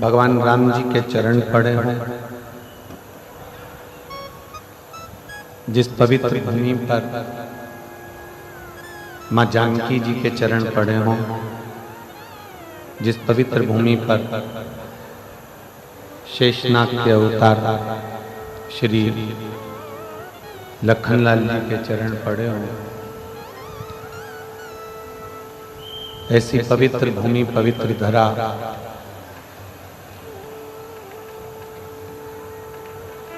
भगवान राम जी के चरण पड़े हों, जिस पवित्र भूमि पर माँ जानकी जी के चरण पड़े हों, जिस पवित्र भूमि पर शेषनाग के अवतार श्री लखनलाल जी के चरण पड़े हों, ऐसी पवित्र भूमि, पवित्र धरा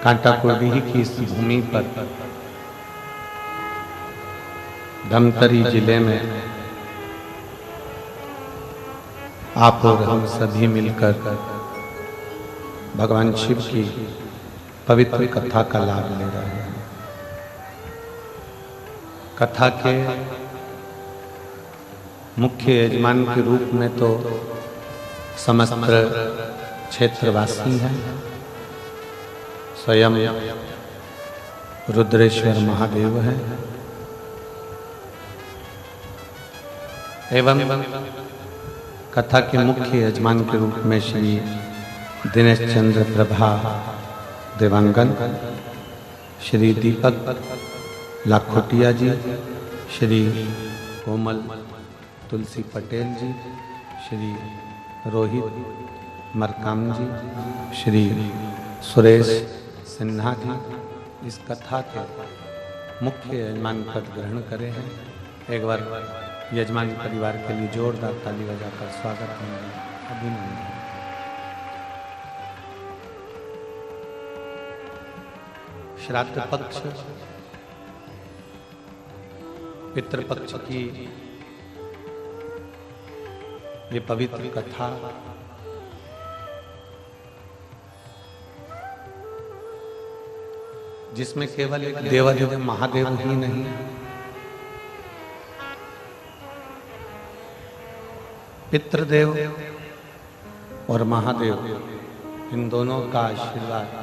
कांटाकुर्डी की इस भूमि पर धमतरी जिले में आप और हम सभी मिलकर भगवान शिव की पवित्र कथा का लाभ ले रहे हैं। कथा के मुख्य यजमान के रूप में तो समस्त क्षेत्रवासी हैं, स्वयं रुद्रेश्वर महादेव हैं, एवं कथा के मुख्य यजमान के रूप में श्री दिनेश चंद्र प्रभा देवांगन, श्री दीपक लाखोटिया जी, श्री कोमल तुलसी पटेल जी, श्री रोहित मरकाम जी, श्री सुरेश सिन्हा जी इस कथा के मुख्य यजमान पद ग्रहण करे हैं। एक बार यजमान परिवार के लिए जोरदार ताली बजाकर स्वागत करेंगे, अभिनंदन। श्राद्ध पक्ष, पितृपक्ष की ये पवित्र कथा जिसमें केवल एक देवाधिदेव महादेव ही नहीं, पितृदेव और महादेव इन दोनों का आशीर्वाद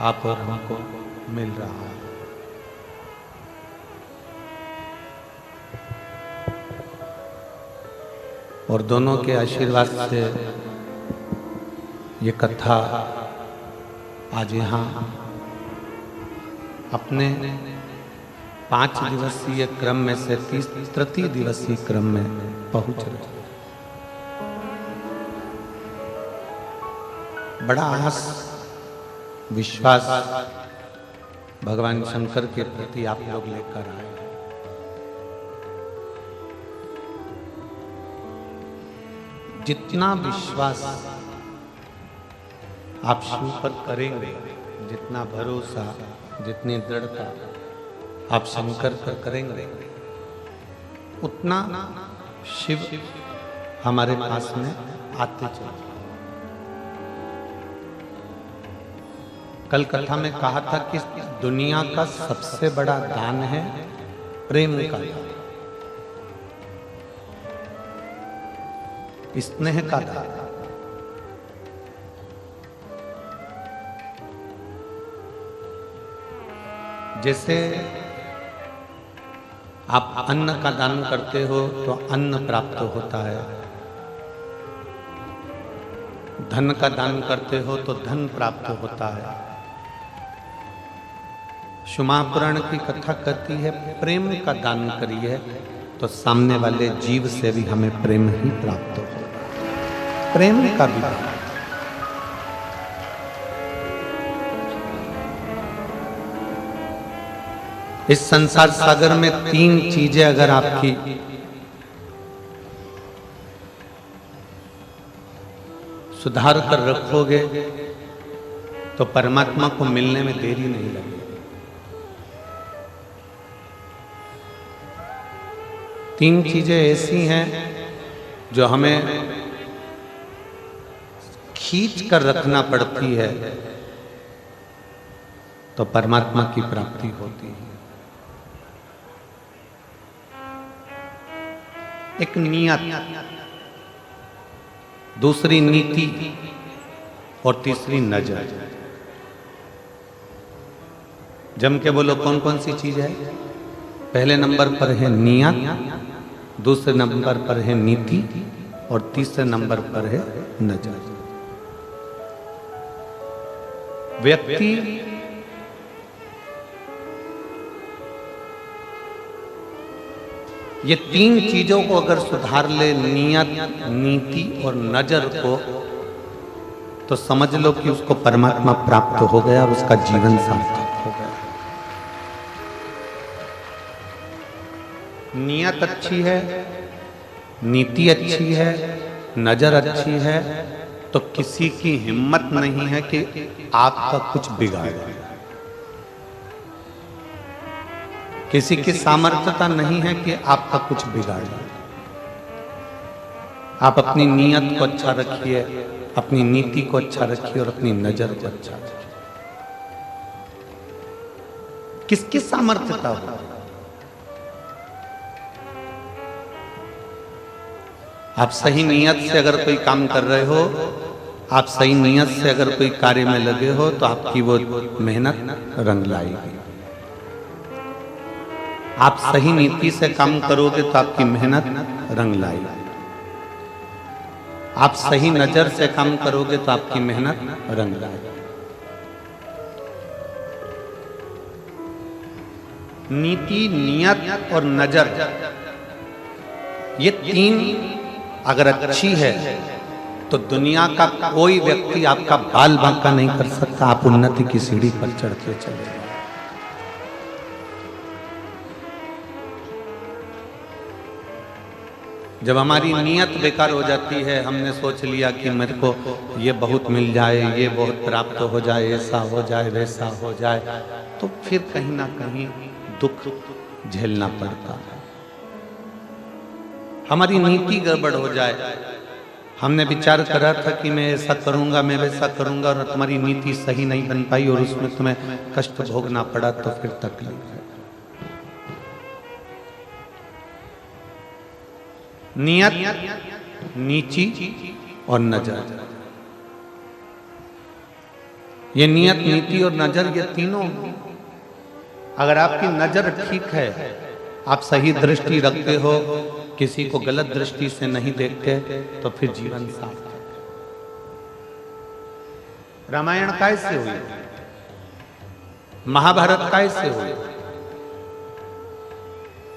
आप और हमको मिल रहा है। और दोनों के आशीर्वाद से ये कथा आज यहाँ अपने 5 दिवसीय क्रम में से तृतीय दिवसीय क्रम में पहुंच रहे। बड़ा आस विश्वास भगवान शंकर के प्रति आप लोग लेकर आए। जितना विश्वास आप शिव पर करेंगे, जितना भरोसा, जितनी दृढ़ता आप शंकर पर करेंगे, उतना शिव हमारे पास में आते चले। कल कथा में कहा था कि दुनिया का सबसे बड़ा दान है प्रेम का दान, स्नेह का दान। जैसे आप अन्न का दान करते हो तो अन्न प्राप्त होता है, धन का दान करते हो तो धन प्राप्त होता है। शुमापुराण की कथा कहती है प्रेम का दान करिए तो सामने वाले जीव से भी हमें प्रेम ही प्राप्त होगा। प्रेम का भी दान। इस संसार सागर में 3 चीजें अगर आपकी सुधार कर रखोगे तो परमात्मा को मिलने में देरी नहीं लगेगी। 3 चीजें ऐसी हैं जो हमें खींच कर रखना पड़ती है तो परमात्मा की प्राप्ति होती है। एक नियत, दूसरी नीति और तीसरी नजर। जम के बोलो कौन कौन सी चीज है? पहले नंबर पर है नियत, दूसरे नंबर पर है नीति और तीसरे नंबर पर है नजर। व्यक्ति ये तीन चीजों को अगर सुधार ले, नियत, नीति और नजर को, तो समझ लो कि उसको परमात्मा प्राप्त हो गया और उसका जीवन सार्थक हो गया। नियत अच्छी है, नीति अच्छी है, नजर अच्छी है, तो किसी की हिम्मत नहीं है कि आपका कुछ बिगाड़े। किसी की सामर्थ्यता नहीं है कि आपका कुछ बिगाड़े। आप अपनी नियत को अच्छा रखिए, अपनी नीति को अच्छा रखिए और अपनी नजर को अच्छा रखिए। किसकी सामर्थ्यता हो? आप सही नियत से अगर कोई काम कर रहे हो, आप सही नियत से अगर कोई कार्य में लगे हो, तो आपकी वो मेहनत रंग लाएगी। आप सही नीति से काम करोगे तो आपकी मेहनत रंग लाएगी। आप सही नजर से काम करोगे तो आपकी मेहनत रंग लाएगी। नीति, नियत और नजर, ये तीन अगर अच्छी है तो दुनिया का कोई व्यक्ति आपका बाल बांका नहीं कर सकता। आप उन्नति की सीढ़ी पर चढ़ते चले। जब हमारी नियत बेकार हो जाती है, हमने सोच लिया कि मेरे को ये बहुत मिल जाए, ये बहुत प्राप्त हो जाए, ऐसा हो जाए, वैसा हो जाए, तो फिर कहीं ना कहीं दुख झेलना पड़ता है। हमारी नीति गड़बड़ हो जाए, हमने विचार करा था कि मैं ऐसा करूंगा, मैं वैसा करूंगा, और तुम्हारी नीति सही नहीं बन पाई और उसमें तुम्हें कष्ट भोगना पड़ा, तो फिर तकलीफ है। नियत, नीति और नजर, ये नियत, नीति और नजर, ये तीनों, अगर आपकी नजर ठीक है, आप सही दृष्टि रखते हो, किसी को गलत दृष्टि से नहीं देखते, तो फिर जीवन सार्थक। रामायण कैसे हुई? महाभारत कैसे हुई?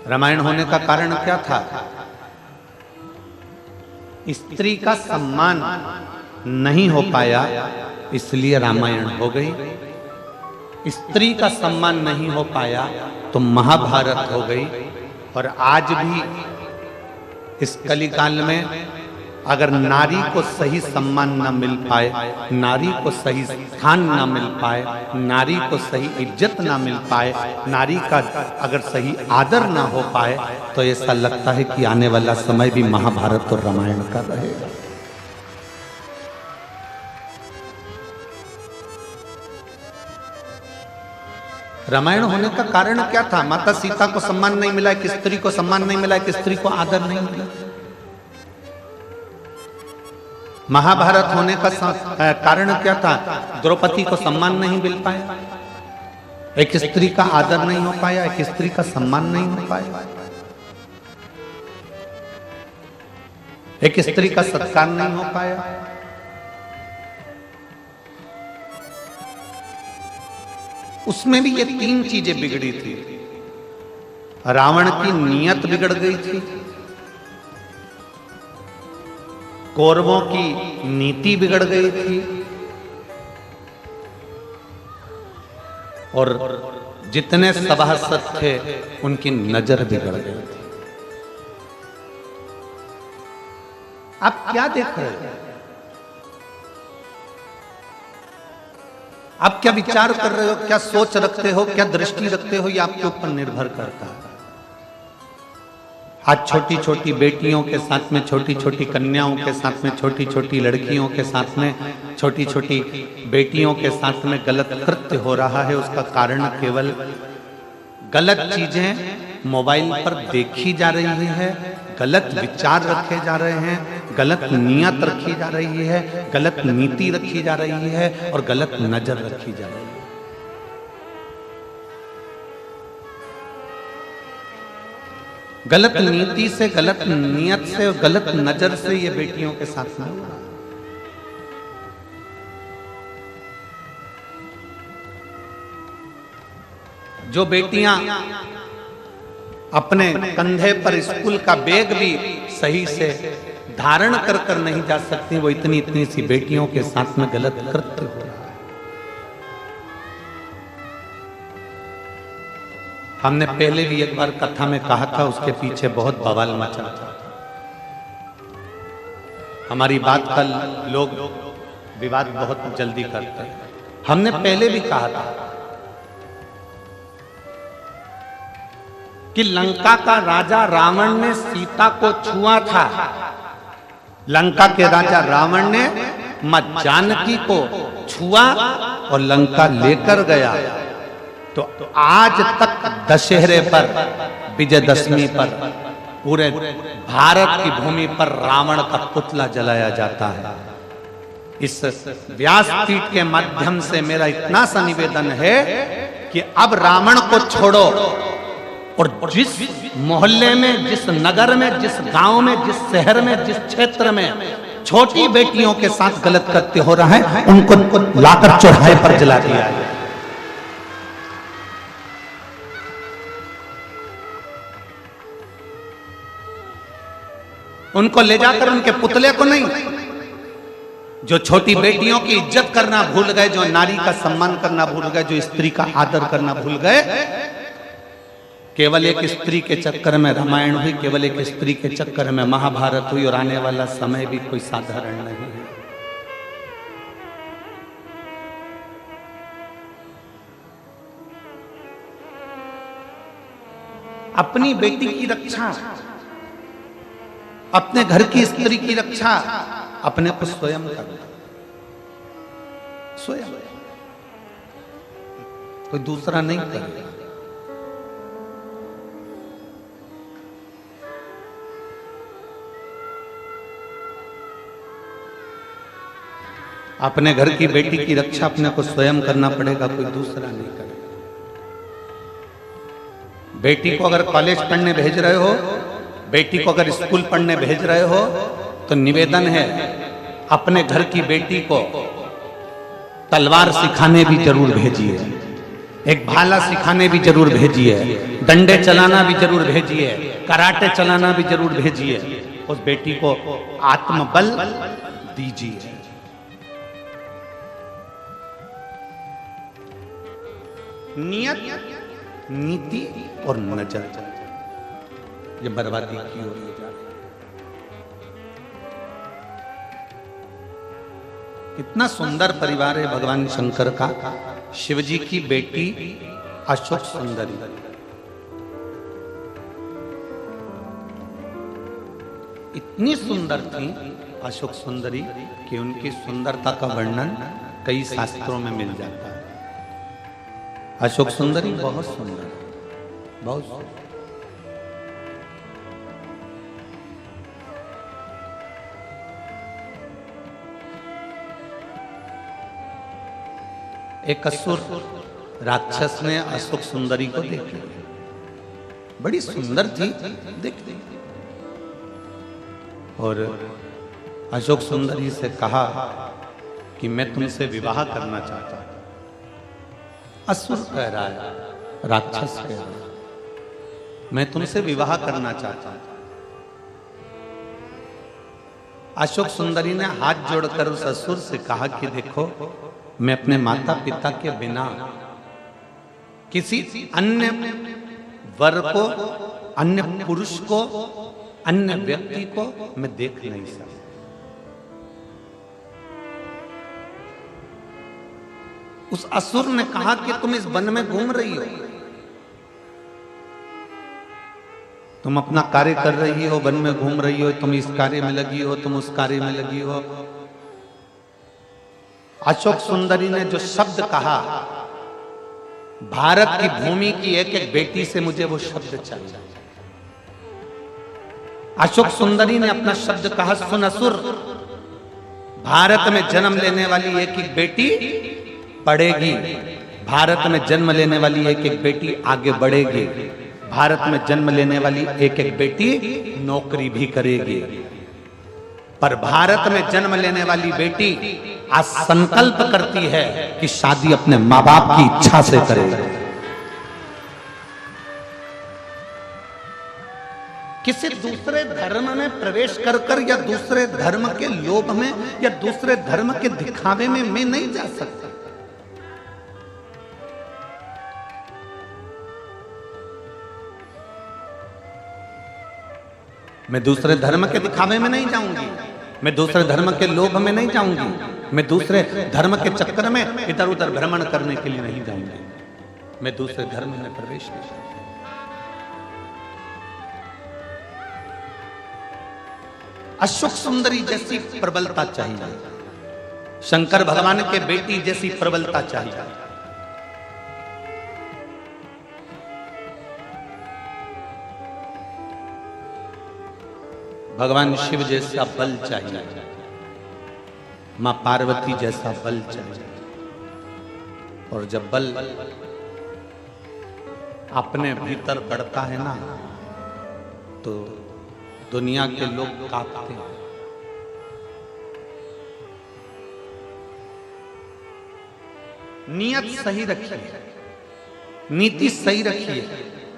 रामायण होने का कारण क्या था? स्त्री का सम्मान नहीं हो पाया, इसलिए रामायण हो गई। स्त्री का सम्मान नहीं हो पाया तो महाभारत हो गई। और आज भी इस कलिकाल में अगर नारी को सही सम्मान न मिल पाए, नारी को सही स्थान न मिल पाए, नारी को सही इज्जत न मिल पाए, नारी का अगर सही आदर न हो पाए, तो ऐसा लगता है कि आने वाला समय भी महाभारत और रामायण का रहेगा। रामायण होने का कारण क्या था? माता सीता को सम्मान नहीं मिला, एक स्त्री को सम्मान नहीं मिला, एक स्त्री को आदर नहीं मिला। महाभारत होने का कारण क्या था? द्रौपदी को सम्मान नहीं मिल पाया, एक स्त्री का आदर नहीं हो पाया, एक स्त्री का सम्मान नहीं हो पाया, एक स्त्री का सत्कार नहीं हो पाया। उसमें भी ये तीन चीजें बिगड़ी थी। रावण की नीयत बिगड़ गई थी, कौरवों की नीति बिगड़ गई थी, और जितने सभासद थे उनकी नजर बिगड़ गई थी। आप क्या देख रहे हो? आप क्या विचार कर रहे हो, क्या सोच रखते हो, क्या दृष्टि रखते हो, ये आपके ऊपर निर्भर करता है। आज छोटी छोटी बेटियों के साथ में, छोटी छोटी कन्याओं के साथ में, छोटी छोटी लड़कियों के साथ में, छोटी छोटी बेटियों के साथ में गलत कृत्य हो रहा है। उसका कारण केवल गलत चीजें मोबाइल पर देखी जा रही है, गलत विचार रखे जा रहे हैं, गलत नियत रखी जा रही है, गलत नीति रखी जा रही है और गलत नजर रखी जा रही है। गलत नीति से, गलत नियत से और गलत नजर से ये बेटियों के साथ में जो बेटियां अपने कंधे पर स्कूल का बैग भी सही से धारण कर कर नहीं जा सकती, वो इतनी इतनी सी बेटियों के साथ में गलत कृत्य हो रहा है। हमने पहले भी एक बार कथा में कहा था, उसके पीछे बहुत बवाल मचा था। हमारी बात का लोग विवाद बहुत जल्दी करते हैं। हमने पहले भी कहा था कि लंका का राजा रावण ने सीता को छुआ था। लंका के राजा रावण ने मां जानकी को छुआ और लंका लेकर गया। तो आज तक दशहरे पर, विजयदशमी पर पूरे भारत की भूमि पर रावण का पुतला जलाया जाता है। इस व्यासपीठ के माध्यम से मेरा इतना सा निवेदन है कि अब रावण को छोड़ो और जिस मोहल्ले में, जिस नगर में, जिस गांव में, जिस शहर में, जिस क्षेत्र में छोटी बेटियों के साथ गलत कृत्य हो रहा है, उनको लाकर चौराहे पर जला दिया है। उनको ले जाकर उनके पुतले को नहीं, जो छोटी बेटियों की इज्जत करना भूल गए, जो नारी का सम्मान करना भूल गए, जो स्त्री का आदर करना भूल गए, केवल एक स्त्री के चक्कर में रामायण हुई, केवल एक स्त्री के चक्कर में महाभारत हुई, और आने वाला समय भी कोई साधारण नहीं है। अपनी बेटी की रक्षा, अपने घर की स्त्री की रक्षा अपने को स्वयं करना, स्वयं, कोई दूसरा नहीं करेगा। अपने घर की बेटी की रक्षा अपने को स्वयं करना पड़ेगा, कोई दूसरा नहीं करेगा। बेटी को अगर कॉलेज पढ़ने भेज रहे हो, बेटी को अगर स्कूल पढ़ने भेज रहे हो, तो निवेदन है अपने घर की बेटी को तलवार सिखाने भी जरूर भेजिए, एक भाला सिखाने भी जरूर भेजिए, डंडे चलाना भी जरूर भेजिए, कराटे चलाना भी जरूर भेजिए। उस बेटी को आत्मबल दीजिए। नियत, नीति और नजर, ये बर्बादी की ओर ले जा रही है। कितना सुंदर परिवार है भगवान शंकर का। शिवजी की बेटी अशोक सुंदरी, इतनी सुंदर थी अशोक सुंदरी कि उनकी सुंदरता का वर्णन कई शास्त्रों में मिल जाता है। अशोक सुंदरी बहुत सुंदर, बहुत सुंदर। एक असुर राक्षस ने अशोक सुंदरी को देख लिया, बड़ी सुंदर थी, देख ली, और अशोक सुंदरी से कहा कि मैं तुमसे विवाह करना चाहता हूं। असुर कह रहा है, राक्षस कह रहा है, मैं तुमसे विवाह करना चाहता हूं। अशोक सुंदरी ने हाथ जोड़कर उस असुर से कहा कि देखो, मैं अपने माता पिता के बिना किसी अन्य वर को, अन्य पुरुष को, अन्य व्यक्ति को मैं देख नहीं सकता। उस असुर ने कहा कि तुम इस वन में घूम रही हो, तुम अपना कार्य कर रही हो, वन में घूम रही हो, तुम इस कार्य में लगी हो, तुम उस कार्य में लगी हो। अशोक सुंदरी ने जो शब्द कहा, भारत की भूमि की एक एक बेटी से मुझे वो शब्द चाहिए। अशोक सुंदरी ने अपना शब्द कहा, सुन असुर, भारत में जन्म लेने वाली एक एक बेटी पढ़ेगी, भारत में जन्म लेने वाली एक एक बेटी आगे बढ़ेगी, भारत में जन्म लेने वाली एक एक बेटी नौकरी भी करेगी, पर भारत में जन्म लेने वाली बेटी आज संकल्प करती है कि शादी अपने माँ बाप की इच्छा से करेगी। किसी दूसरे धर्म में प्रवेश कर कर या दूसरे धर्म के लोभ में या दूसरे धर्म के दिखावे में मैं नहीं जा सकता। मैं दूसरे धर्म के दिखावे में नहीं जाऊंगी, मैं दूसरे धर्म के लोभ में नहीं जाऊंगी, मैं दूसरे धर्म के चक्कर में इधर उधर भ्रमण करने के लिए नहीं जाऊंगी, मैं दूसरे धर्म में प्रवेश नहीं करूंगी। अशोक सुंदरी जैसी प्रबलता चाहिए, शंकर भगवान के बेटी जैसी प्रबलता चाहिए, भगवान शिव जैसा बल चाहिए, मां पार्वती जैसा बल चाहिए। और जब बल अपने भीतर बढ़ता है ना तो दुनिया के लोग कांपते हैं। नियत सही रखिए, नीति सही रखिए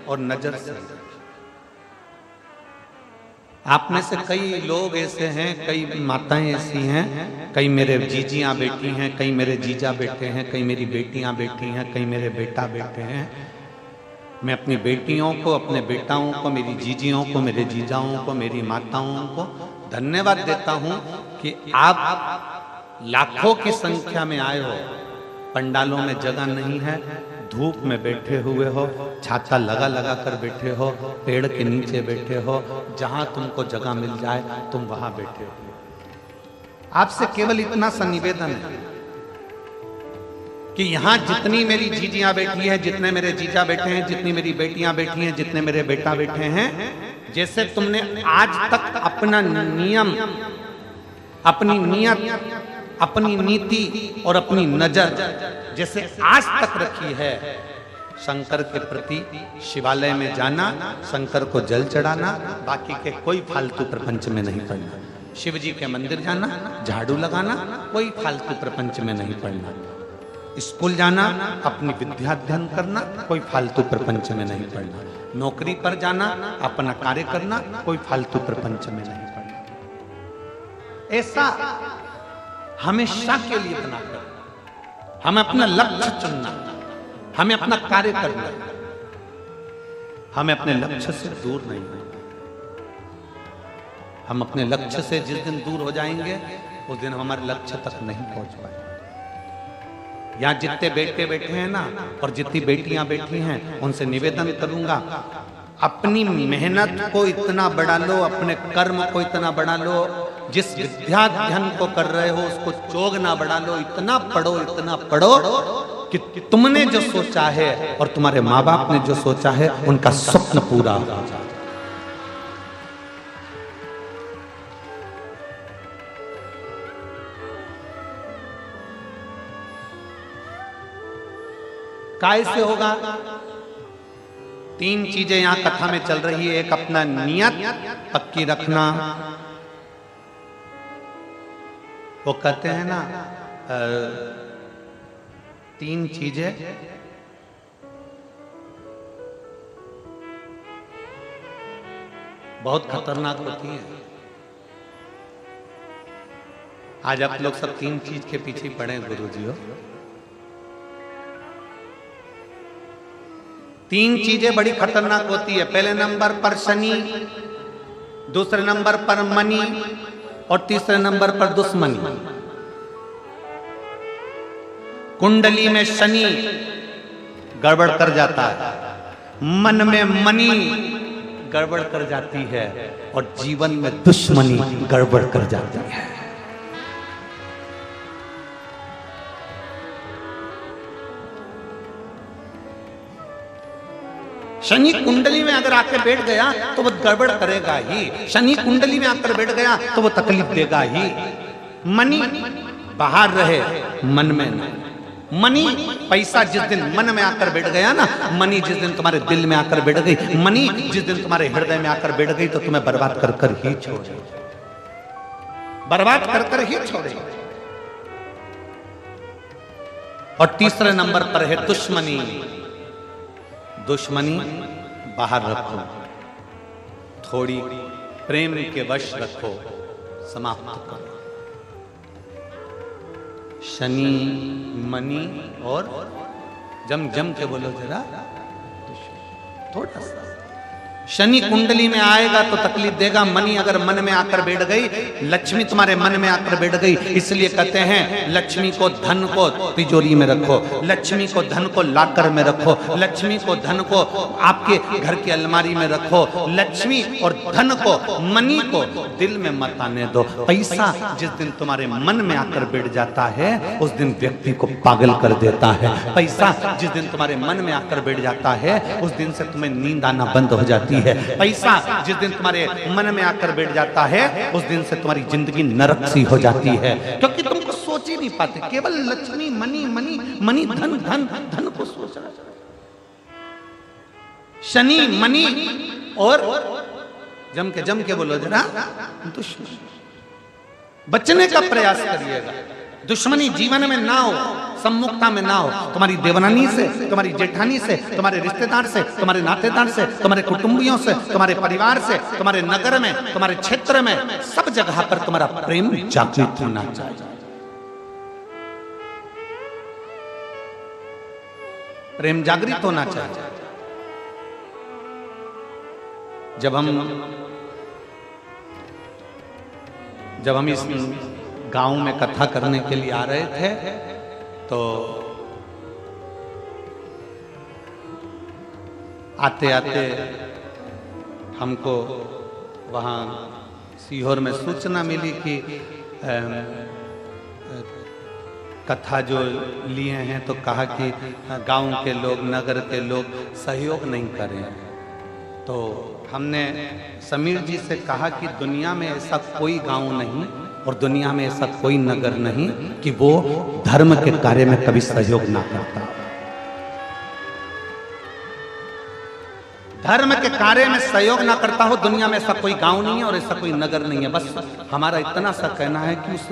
और नजर सही रखिए। आप में से कई लोग ऐसे हैं, कई माताएं ऐसी हैं, कई मेरे जीजियां बेटी हैं, कई मेरे जीजा बेटे हैं, कई मेरी बेटियां बेटी हैं, कई मेरे बेटा बेटे हैं। मैं अपनी बेटियों को, अपने बेटाओं को, मेरी जीजियों को, मेरे जीजाओं को, मेरी माताओं को धन्यवाद देता हूं कि आप लाखों की संख्या में आए हो, पंडालों में जगह नहीं है, धूप में बैठे हुए हो, छाता लगा लगा कर बैठे हो, पेड़ के नीचे बैठे हो, जहां तुमको जगह मिल जाए तुम वहां बैठे हो। आपसे केवल इतना सा निवेदन है कि यहां जितनी मेरी जीजियां बैठी हैं, जितने मेरे जीजा बैठे हैं, जितनी मेरी बेटियां बैठी हैं, जितने मेरे बेटा बैठे हैं, जैसे तुमने आज तक अपना नियम, अपनी नियत, अपनी नीति और अपनी नजर जैसे आज तक रखी है, शंकर के प्रति शिवालय में जाना, शंकर को जल चढ़ाना, बाकी के कोई फालतू प्रपंच में नहीं पड़ना। शिव जी के मंदिर जाना, झाड़ू लगाना, कोई फालतू प्रपंच में नहीं पड़ना। स्कूल जाना, अपनी विद्या अध्ययन करना, कोई फालतू प्रपंच में नहीं पड़ना। नौकरी पर जाना, अपना कार्य करना, कोई फालतू प्रपंच में नहीं पड़ना। ऐसा हमेशा के लिए बना कर हमें अपना लक्ष्य चुनना, हमें अपना कार्य करना, हमें अपने लक्ष्य से दूर नहीं होना। हम अपने लक्ष्य से जिस दिन दूर हो जाएंगे उस दिन हमारे लक्ष्य तक नहीं पहुंच पाएंगे। यहां जितने बेटे बैठे हैं ना और जितनी बेटियां बैठी हैं, उनसे निवेदन करूंगा, अपनी मेहनत को इतना बढ़ा लो, अपने कर्म को इतना बढ़ा लो, जिस विद्याध्ययन को कर रहे हो उसको चोग ना बढ़ा लो, इतना पढ़ो कि तुमने जो सोचा है और तुम्हारे माँ बाप ने जो सोचा है उनका स्वप्न पूरा हो जाए। कैसे होगा? 3 चीजें यहां कथा में चल रही है। एक, अपना नियत पक्की रखना। वो कहते हैं ना 3 चीजें बहुत खतरनाक होती हैं। आज आप लोग सब 3 चीज के पीछे पड़े गुरुजी हो। 3 चीजें बड़ी खतरनाक होती है। पहले नंबर पर शनि, दूसरे नंबर पर मनी और तीसरे नंबर पर दुश्मनी। कुंडली में शनि गड़बड़ कर जाता है, मन में मनी गड़बड़ कर जाती है और जीवन में दुश्मनी गड़बड़ कर जाती है। शनि कुंडली में अगर आकर बैठ गया तो वो गड़बड़ करेगा ही। शनि कुंडली में आकर बैठ गया तो वो तकलीफ देगा ही। मनी बाहर रहे, मन में ना। मनी पैसा जिस दिन मन में आकर बैठ गया ना, मनी जिस दिन तुम्हारे दिल में आकर बैठ गई, मनी जिस दिन तुम्हारे हृदय में आकर बैठ गई तो तुम्हें बर्बाद कर कर ही छोड़े, बर्बाद कर कर ही छोड़े। और तीसरे नंबर पर है दुश्मनी। दुश्मनी बाहर रखो, थोड़ी प्रेम के वश रखो, समाप्त करो। शनि मनी और जम जम के बोलो जरा, थोड़ा सा शनि कुंडली में आएगा तो तकलीफ देगा। मनी अगर मन में आकर बैठ गई, लक्ष्मी तुम्हारे मन में आकर बैठ गई, इसलिए कहते हैं लक्ष्मी को धन को तिजोरी में रखो, लक्ष्मी को धन को लाकर में रखो, लक्ष्मी को धन को आपके घर की अलमारी में रखो। लक्ष्मी और धन को, मनी को दिल में मत आने दो। पैसा जिस दिन तुम्हारे मन में आकर बैठ जाता है, उस दिन व्यक्ति को पागल कर देता है। पैसा जिस दिन तुम्हारे मन में आकर बैठ जाता है, उस दिन से तुम्हें नींद आना बंद हो जाती है। पैसा जिस दिन तुम्हारे मन में आकर बैठ जाता है, उस दिन से तुम्हारी जिंदगी नरक सी हो जाती है, क्योंकि तुमको सोच ही नहीं पाते। केवल लक्ष्मी मनी मनी मनी धन धन धन को सोच रहा। शनि मनी और जम के बोलो जरा, दुश्मन। बचने का प्रयास करिएगा। दुश्मनी जीवन में ना हो, सम्मुखता में ना हो। तुम्हारी देवरानी से, तुम्हारी जेठानी से, तुम्हारे रिश्तेदार से, तुम्हारे नातेदार से, तुम्हारे कुटुंबियों से, तुम्हारे परिवार से, तुम्हारे नगर में, तुम्हारे क्षेत्र में, सब जगह पर तुम्हारा प्रेम जागृत होना चाहिए। प्रेम जागृत होना चाहिए। जब हम इस गांव में कथा करने के लिए आ रहे थे, तो आते आते हमको वहाँ सीहोर में सूचना मिली कि कथा जो लिए हैं, तो कहा कि गांव के लोग, नगर के लोग सहयोग नहीं करें। तो हमने समीर जी से कहा कि दुनिया में ऐसा कोई गांव नहीं और दुनिया में ऐसा कोई नगर नहीं कि वो धर्म के कार्य में कभी सहयोग ना करता। धर्म के कार्य में सहयोग ना करता हो, दुनिया में ऐसा कोई गांव नहीं है और ऐसा कोई नगर नहीं है। बस हमारा इतना सा कहना है कि उस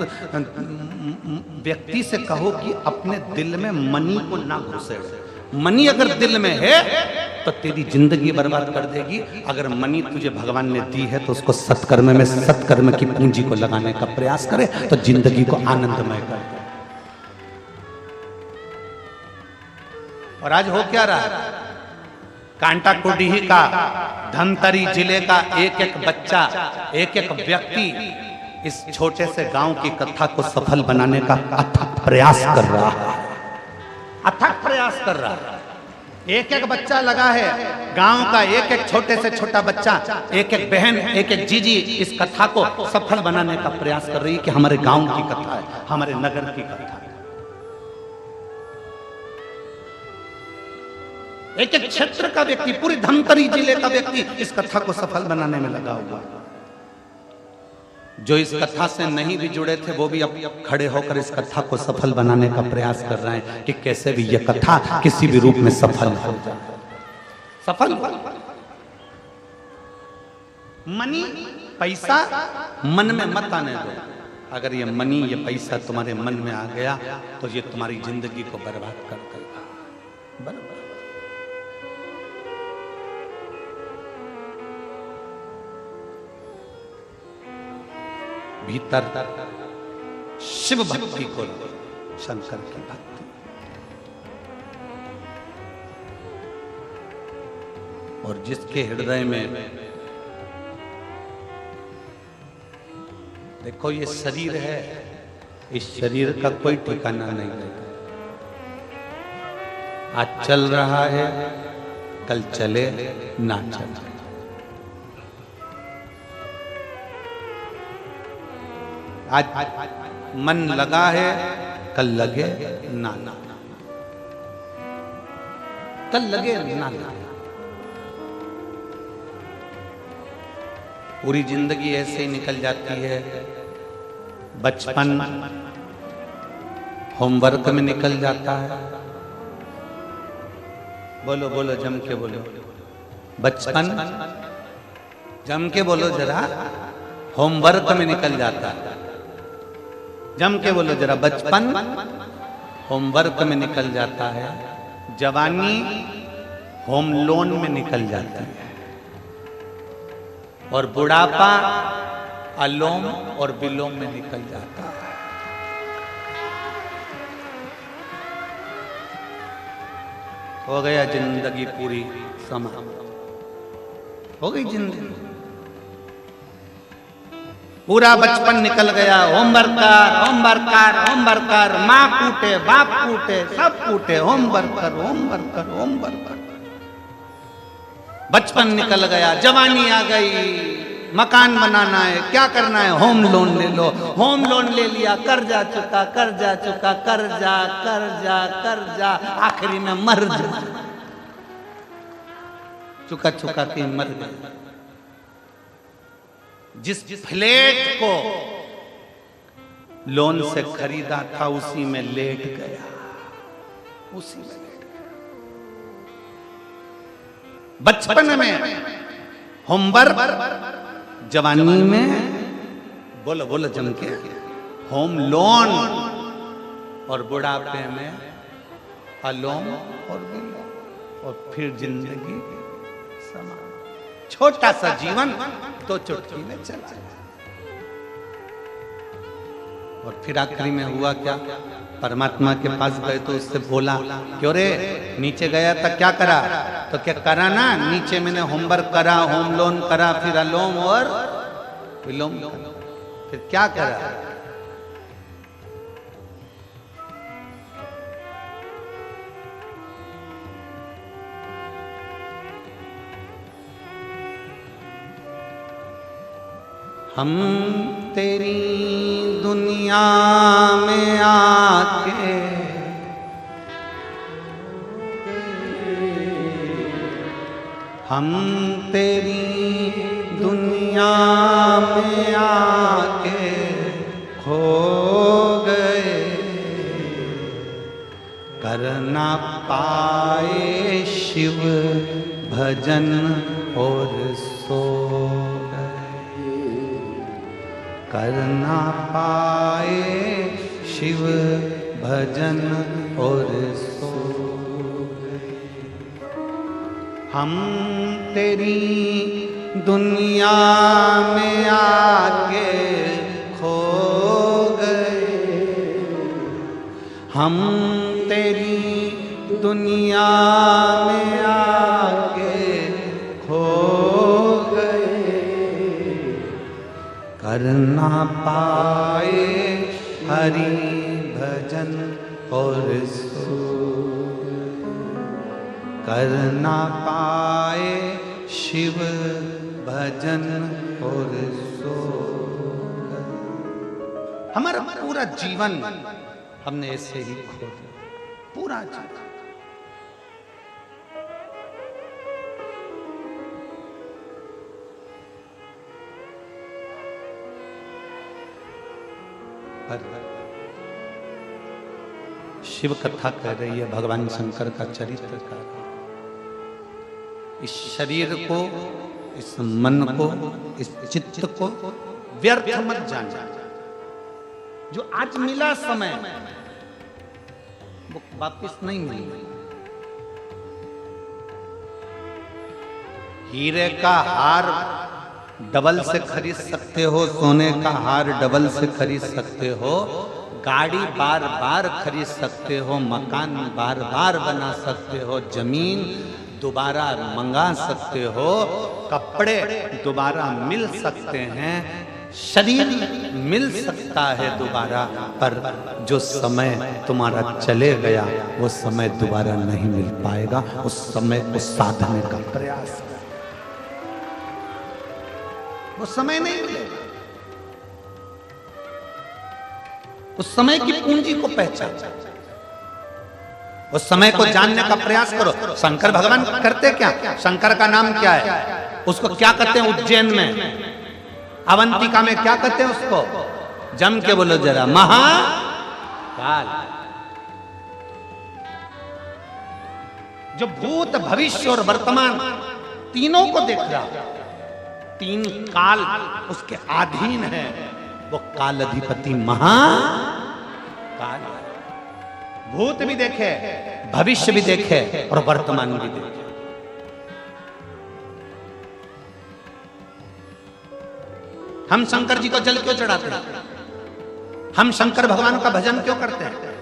व्यक्ति से कहो कि अपने दिल में मनी को ना घुसे। मनी अगर दिल में है तो तेरी जिंदगी बर्बाद कर देगी। अगर मनी तुझे भगवान ने दी है तो उसको सत्कर्म में, सत्कर्म की पूंजी को लगाने का प्रयास करे तो जिंदगी को आनंदमय कर दे। और आज हो क्या रहा है? कांटाकुटीही का, धमतरी जिले का एक एक बच्चा, एक एक व्यक्ति इस छोटे से गांव की कथा को सफल बनाने का अथक प्रयास कर रहा है। अथक प्रयास कर रहा है। एक एक बच्चा लगा है, गांव का एक एक छोटे से छोटा बच्चा, एक एक बहन, एक एक जीजी इस कथा को सफल बनाने का प्रयास कर रही है कि हमारे गांव की कथा है, हमारे नगर की कथा है। एक एक क्षेत्र का व्यक्ति, पूरी धमतरी जिले का व्यक्ति इस कथा को सफल बनाने में लगा हुआ है। जो इस कथा से नहीं भी जुड़े थे, वो भी अब खड़े होकर इस कथा को सफल बनाने का प्रयास कर रहे हैं कि कैसे भी यह कथा किसी भी रूप में सफल हो जाए। सफल मनी, पैसा मन में मत आने दो। अगर ये मनी, ये पैसा तुम्हारे मन में आ गया तो ये तुम्हारी जिंदगी को बर्बाद कर देगा। बराबर। भीतर शिव भक्ति को, शंकर की भक्ति। और जिसके हृदय में, देखो ये शरीर है, इस शरीर का कोई ठिकाना नहीं रहता। आज चल रहा है, कल चले ना चले। आज मन लगा है, कल लगे ना, कल लगे ना लगे। पूरी जिंदगी ऐसे ही निकल जाती है। बचपन होमवर्क में निकल जाता है। बोलो बोलो, जम के बोलो। बचपन जम के बोलो जरा, होमवर्क में निकल जाता है। जम के बोलो जरा, बचपन होमवर्क में निकल जाता है। जवानी होम लोन में निकल जाती है। और बुढ़ापा अलोम और विलोम में निकल जाता है। हो गया जिंदगी पूरी समाप्त, हो गई जिंदगी, पूरा बचपन निकल गया। होमवर्क कर, होमवर्क कर, होमवर्क कर, माँ कूटे, बाप कूटे, सब कूटे, होमवर्क कर, होमवर्क कर, होमवर्क कर। बचपन निकल गया, जवानी आ गई, मकान बनाना है, क्या करना है, होम लोन ले लो, होम लोन ले लिया, कर्जा चुका, कर्जा चुका, कर्जा कर्जा कर्जा, आखिरी में मर जा, चुका चुका के मर गए। जिस फ्लैट को लोन से खरीदा था उसी में लेट गया, उसी में लेट गया। बचपन में होमवर्क, जवानी में बोलो बोलो जम के होम लोन, और बुढ़ापे में अलोम और विलोम, और फिर जिंदगी समा। छोटा सा जीवन तो चुटकी में चला गया। और फिर आखिरी में हुआ क्या, परमात्मा के पास गए तो उससे बोला, क्यों रे नीचे गया था क्या करा, तो क्या करा ना, नीचे मैंने होमवर्क करा, होम लोन करा, फिर अलोम और विलोम करा, फिर क्या करा। हम तेरी दुनिया में आके हम तेरी दुनिया में आके खो गए, कर ना पाए शिव भजन और सो गए, कर ना पाए शिव भजन और सो गए। हम तेरी दुनिया में आके खो गए, हम तेरी दुनिया में आके खो गए, कर ना पाए हरि भजन और सो गए, कर ना पाए शिव भजन और सो गए। हमारा पूरा जीवन हमने ऐसे ही खो दिया, पूरा जीवन। शिव कथा कह रही है भगवान शंकर का चरित्र का। इस शरीर को, इस मन को, इस चित्त को व्यर्थ मत जाना। जो आज मिला समय वो वापिस नहीं मिलेगा। हीरे का हार डबल से खरीद सकते हो, सोने का हार डबल से खरीद सकते हो, गाड़ी बार बार खरीद सकते हो, मकान बार बार बना सकते हो, जमीन दोबारा मंगा सकते हो, कपड़े दोबारा मिल सकते हैं, शरीर मिल सकता है दोबारा, पर जो समय तुम्हारा चले गया वो समय दोबारा नहीं मिल पाएगा। उस समय को साधने का प्रयास, वो समय नहीं मिलेगा। उस समय की पूंजी को पहचान, उस समय को जानने का प्रयास करो। शंकर भगवान करते क्या, शंकर का नाम क्या है, उसको क्या कहते हैं उज्जैन में, अवंतिका में क्या कहते हैं उसको, जम के बोलो जरा, महाकाल। जो भूत भविष्य और वर्तमान तीनों को देख रहा, तीन काल उसके अधीन है, वो काल अधिपति महाकाल। भूत भी देखे, भविष्य भी देखे और वर्तमान भी देखे। हम शंकर जी को जल क्यों चढ़ाते हैं? हम शंकर भगवान का भजन क्यों करते हैं?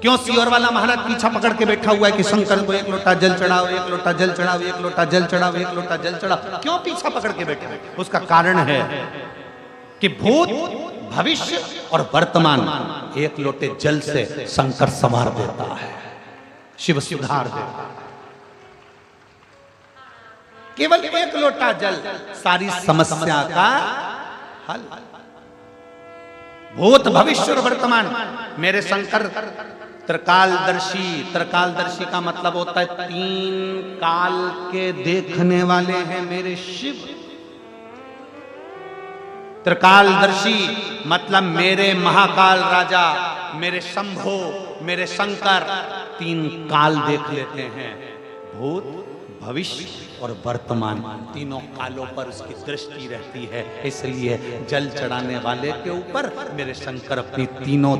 क्यों सियोर वाला महाराज पीछा पकड़ के बैठा हुआ है कि शंकर को एक लोटा जल चढ़ाओ, एक लोटा जल चढ़ाओ, एक लोटा जल चढ़ाओ, एक लोटा जल चढ़ाओ? क्यों पीछा पकड़ के बैठा है? उसका कारण है कि भूत, भविष्य और वर्तमान एक लोटे जल से शंकर संवार देता है, शिव सुधार देता है। केवल एक लोटा जल सारी समस्या का हल। भूत, भविष्य और वर्तमान मेरे शंकर त्रिकालदर्शी। त्रिकालदर्शी का मतलब होता है तीन काल के देखने वाले हैं मेरे शिव। त्रिकालदर्शी मतलब मेरे महाकाल राजा, मेरे शंभो, मेरे शंकर तीन काल देख लेते हैं, भूत, भविष्य और वर्तमान। तीनों कालों पर उसकी दृष्टि रहती है। इसलिए जल चढ़ाने वाले के ऊपर मेरे शंकर अपनी तीनों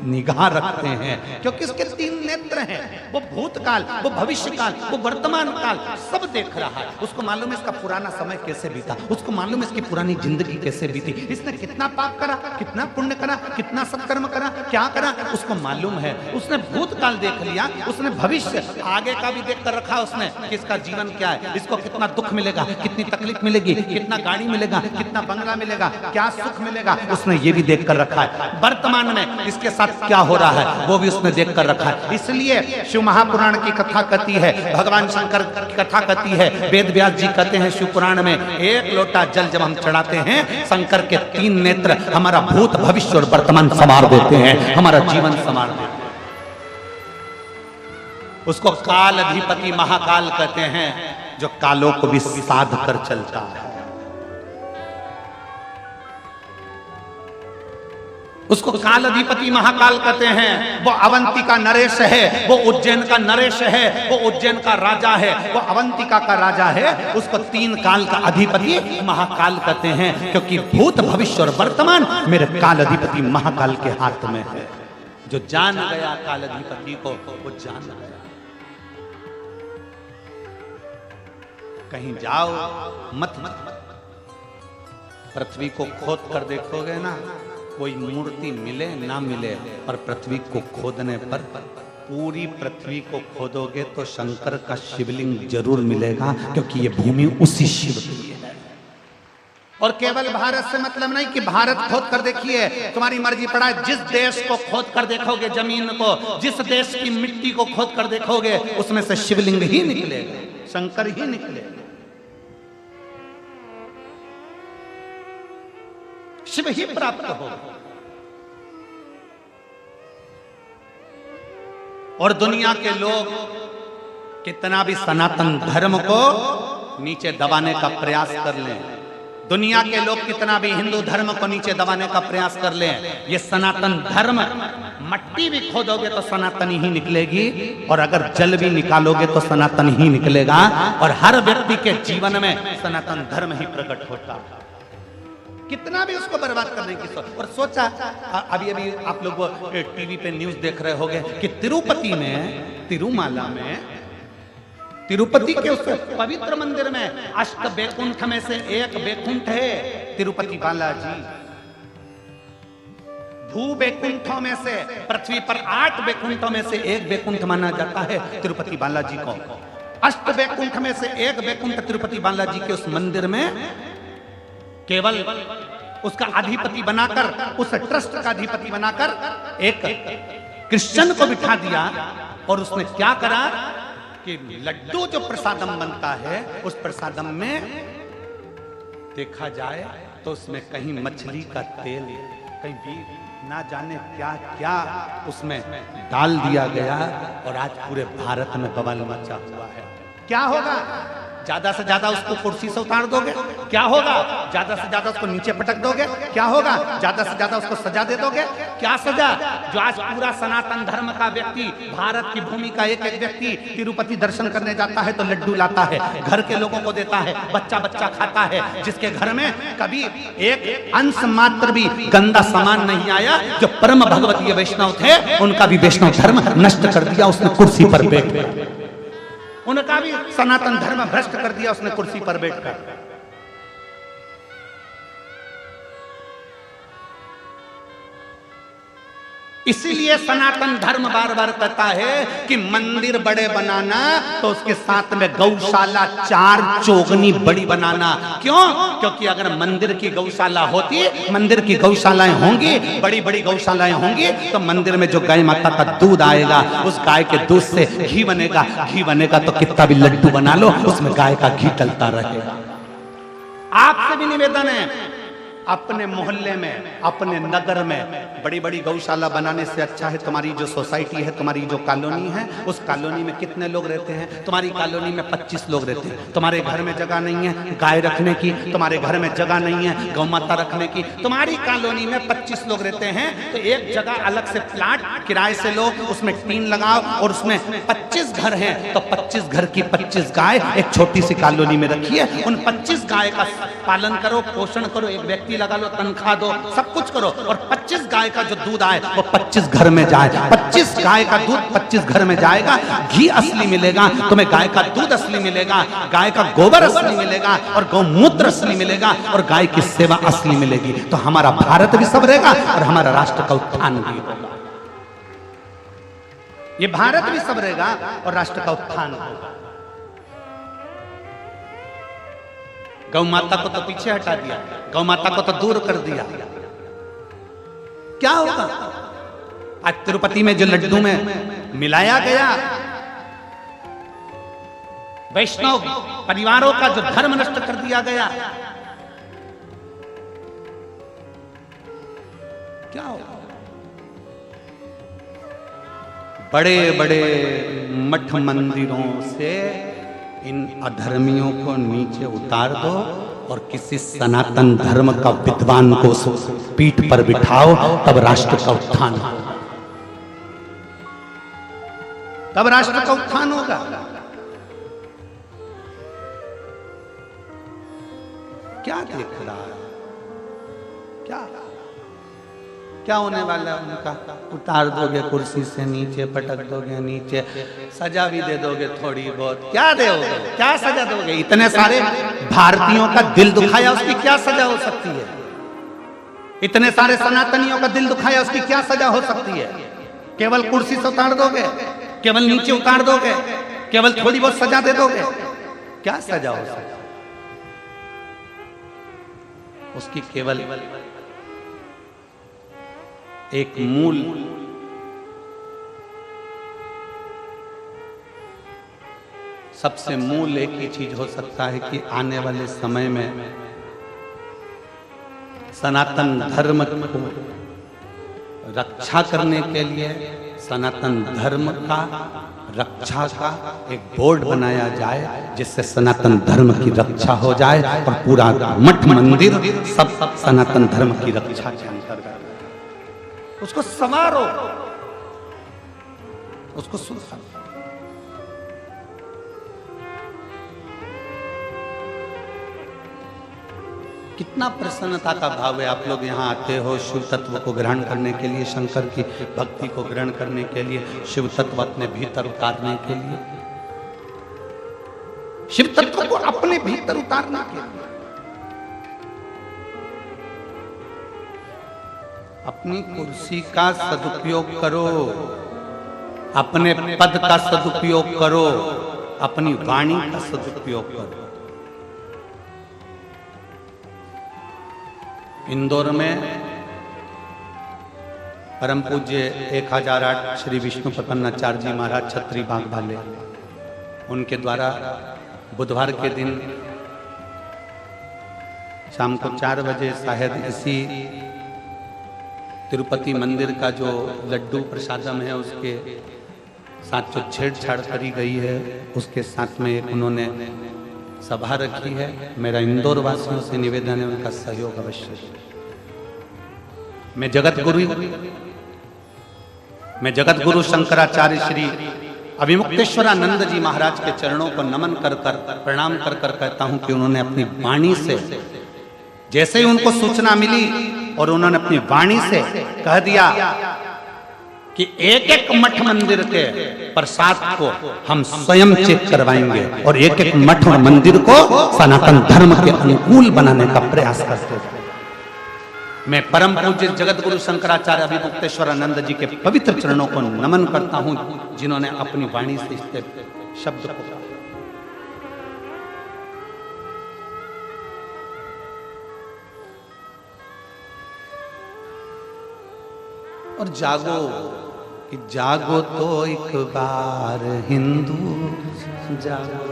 निगाह रखते हैं, क्योंकि इसके तीन नेत्र हैं। वो भूतकाल, वो भविष्य काल, वो वर्तमान काल सब देख रहा है। उसको मालूम है इसका पुराना समय कैसे बीता, उसको मालूम है इसकी पुरानी जिंदगी कैसे बीती, इसने कितना पाप करा, कितना पुण्य करा, कितना सत्कर्म करा, क्या करा, उसको मालूम है। उसने भूतकाल देख लिया, उसने भविष्य आगे का भी देख कर रखा उसने कि इसका जीवन क्या है, इसको कितना दुख मिलेगा, कितनी तकलीफ मिलेगी, कितना गाड़ी मिलेगा, कितना बंगला मिलेगा, क्या सुख मिलेगा, उसने ये भी देख कर रखा है। वर्तमान में इसके साथ क्या हो रहा है वो भी उसने देख कर रखा है। इसलिए शिव महापुराण की कथा कहती है, भगवान शंकर की कथा कहती है, वेद व्यास जी कहते हैं शिव पुराण में, एक लोटा जल जब हम चढ़ाते हैं, शंकर के तीन नेत्र हमारा भूत, भविष्य और वर्तमान संवार देते हैं, हमारा जीवन संवार देते हैं। उसको काल अधिपति महाकाल कहते हैं, जो कालों को भी साध कर चलता है। उसको काल अधिपति महाकाल कहते हैं। वो अवंतिका नरेश है, वो उज्जैन का नरेश है, वो उज्जैन का राजा है, वो अवंतिका का राजा है। उसको तीन काल का अधिपति महाकाल कहते हैं, क्योंकि भूत, भविष्य और वर्तमान मेरे काल अधिपति महाकाल के हाथ में है। जो जान गया काल अधिपति को, वो जान गया। कहीं जाओ मत, पृथ्वी को खोद कर देखोगे ना, कोई मूर्ति मिले ना मिले, पर पृथ्वी को खोदने पर, पूरी पृथ्वी को खोदोगे तो शंकर का शिवलिंग जरूर मिलेगा, क्योंकि ये भूमि उसी शिव की है। और केवल भारत से मतलब नहीं कि भारत खोद कर देखिए, तुम्हारी मर्जी पड़ा है। जिस देश को खोद कर देखोगे, जमीन को, जिस देश की मिट्टी को खोद कर देखोगे, उसमें से शिवलिंग ही निकलेगा, शंकर ही निकलेगा, शिव ही प्राप्त होगा। और दुनिया के लोग कितना भी सनातन धर्म को नीचे दबाने का प्रयास कर लें, दुनिया के लोग कितना भी हिंदू धर्म को नीचे दबाने का प्रयास कर लें, ये सनातन धर्म, मट्टी भी खोदोगे तो सनातनी ही निकलेगी, और अगर जल भी निकालोगे तो सनातन ही निकलेगा। और हर व्यक्ति के जीवन में सनातन धर्म ही प्रकट होता है, कितना भी उसको बर्बाद करने की सोच। और सोचा, अभी अभी आप लोग टीवी पे न्यूज देख रहे होंगे कि तिरुपति में, तिरुमाला में, तिरुपति के उस पवित्र मंदिर में अष्ट बैकुंठ में से एक बैकुंठ है तिरुपति बालाजी। भू बैकुंठों में से, पृथ्वी पर 8 बैकुंठों में से एक बैकुंठ माना जाता है तिरुपति बालाजी को। अष्ट बैकुंठ में से एक बैकुंठ तिरुपति बालाजी के उस मंदिर में केवल उसका अधिपति बनाकर, उस ट्रस्ट का अधिपति बनाकर एक क्रिश्चियन को बिठा दिया। और उसने क्या करा कि लड्डू जो प्रसादम बनता है, उस प्रसादम में देखा जाए तो उसमें कहीं मछली का तेल, कहीं भी ना जाने क्या क्या उसमें डाल दिया गया। और आज पूरे भारत में बवाल मचा हुआ है। क्या होगा? ज्यादा से ज्यादा उसको कुर्सी से उतार दोगे, क्या होगा? ज्यादा से ज्यादा उसको नीचे पटक दोगे, क्या होगा? ज्यादा से ज्यादा उसको सजा दे दोगे, क्या सजा? जो आज पूरा सनातन धर्म का व्यक्ति, भारत की भूमि का एक एक व्यक्ति तिरुपति दर्शन करने जाता है तो लड्डू लाता है, घर के लोगों को देता है, बच्चा बच्चा खाता है। जिसके घर में कभी एक अंश मात्र भी गंदा सामान नहीं आया, जो परम भगवतीय वैष्णव थे, उनका भी वैष्णव धर्म नष्ट कर दिया उसने कुर्सी पर बैठ, उनका भी सनातन धर्म भ्रष्ट कर दिया उसने कुर्सी पर बैठकर। इसीलिए सनातन धर्म बार बार कहता है कि मंदिर बड़े बनाना तो उसके साथ में गौशाला 4 चौगनी बड़ी बनाना। क्यों? क्योंकि अगर मंदिर की गौशाला होती, मंदिर की गौशालाएं होंगी, बड़ी बड़ी गौशालाएं होंगी, तो मंदिर में जो गाय माता का दूध आएगा, उस गाय के दूध से घी बनेगा। घी बनेगा तो कितना भी लड्डू बना लो, उसमें गाय का घी डलता रहेगा। आपसे भी निवेदन है, अपने मोहल्ले में, अपने नगर में बड़ी बड़ी गौशाला बनाने से अच्छा है तुम्हारी जो सोसाइटी है, तुम्हारी जो कॉलोनी है, उस कॉलोनी में कितने लोग रहते हैं? तुम्हारी कॉलोनी में 25 लोग रहते हैं। तुम्हारे घर में जगह नहीं है गाय रखने की, तुम्हारे घर में जगह नहीं है गौ माता रखने की, तुम्हारी कॉलोनी में 25 लोग रहते हैं, तो एक जगह अलग से प्लाट किराए से लो, उसमें टीन लगाओ और उसमें 25 घर हैं, तो 25 घर की 25 गाय एक छोटी सी कॉलोनी में रखिए। उन 25 गाय का पालन करो, पोषण करो, एक व्यक्ति लगा लो, तनख्वाह दो, सब कुछ करो, और 25 गाय का जो दूध आए वो 25 घर में जाए। 25 गाय का दूध 25 घर में जाएगा, घी असली मिलेगा तुम्हें, गाय का दूध असली मिलेगा, गाय का गोबर असली मिलेगा, और गौमूत्र असली मिलेगा, और गाय की सेवा असली मिलेगी। तो हमारा भारत भी सब रहेगा और हमारा राष्ट्र का उत्थान भी होगा। ये भारत भी सब रहेगा और राष्ट्र का उत्थान होगा। गौ माता को तो पीछे हटा दिया, गौ माता को तो दूर कर दिया, क्या होगा? आज तिरुपति में जो लड्डू में मिलाया गया, वैष्णव परिवारों का जो धर्म नष्ट कर दिया गया, क्या होगा? बड़े बड़े मठ मंदिरों से इन अधर्मियों को नीचे उतार दो और किसी सनातन धर्म का विद्वान को पीठ पर बिठाओ, तब राष्ट्र का उत्थान होगा, तब राष्ट्र का उत्थान होगा। क्या देख रहा है? क्या होने वाला है उनका? उतार दोगे कुर्सी से नीचे, पटक दोगे नीचे, सजा भी दे दोगे थोड़ी बहुत। क्या दोगे? क्या सजा दोगे? इतने सारे भारतीयों का दिल दुखाया, उसकी क्या सजा हो सकती है? इतने सारे सनातनियों का दिल दुखाया, उसकी क्या सजा हो सकती है? केवल कुर्सी से उतार दोगे? केवल नीचे उतार दोगे? केवल थोड़ी बहुत सजा दे दोगे? क्या सजा हो सकती है? उसकी केवल एक मूल सबसे मूल एक ही चीज हो सकता है कि आने वाले समय में सनातन धर्म को रक्षा करने के लिए सनातन धर्म का रक्षा का एक बोर्ड बनाया जाए, जिससे सनातन धर्म की रक्षा हो जाए और पूरा मठ मंदिर सब सनातन धर्म की रक्षा के अंतर्गत, उसको संवारो, उसको सुधारो। कितना प्रसन्नता का भाव है। आप लोग यहाँ आते हो शिव तत्व को ग्रहण करने के लिए, शंकर की भक्ति को ग्रहण करने के लिए, शिव तत्व अपने भीतर उतारने के लिए, शिव तत्व को अपने भीतर उतारने के लिए। अपनी कुर्सी का सदुपयोग करो, अपने पद का सदुपयोग करो, अपनी वाणी का सदुपयोग करो। इंदौर में परम पूज्य 1008 श्री विष्णु प्रपन्नाचार्य जी महाराज छत्री बाग वाले, उनके द्वारा बुधवार के दिन शाम को 4 बजे शायद इसी तिरुपति मंदिर का जो लड्डू प्रसादम है उसके साथ जो छेड़छाड़ करी गई है, उसके साथ में एक उन्होंने सभा रखी है। मेरा इंदौर वासियों से निवेदन है उनका सहयोग अवश्य। मैं जगत गुरु शंकराचार्य श्री अभिमुक्तेश्वरानंद जी महाराज के चरणों को नमन कर प्रणाम कर कहता हूं कि उन्होंने अपनी वाणी से, जैसे ही उनको सूचना मिली और उन्होंने अपनी वाणी से कह दिया कि एक एक मठ मंदिर के प्रसाद को हम स्वयं चेक करवाएंगे और एक एक मठ और मंदिर को सनातन धर्म के अनुकूल बनाने का प्रयास करते हैं। मैं परम पूज्य जगत गुरु शंकराचार्य अभिमुक्तेश्वर आनंद जी के पवित्र चरणों को नमन करता हूं, जिन्होंने अपनी वाणी से इस शब्द को और जागो कि जागो तो एक बार हिंदू जागो,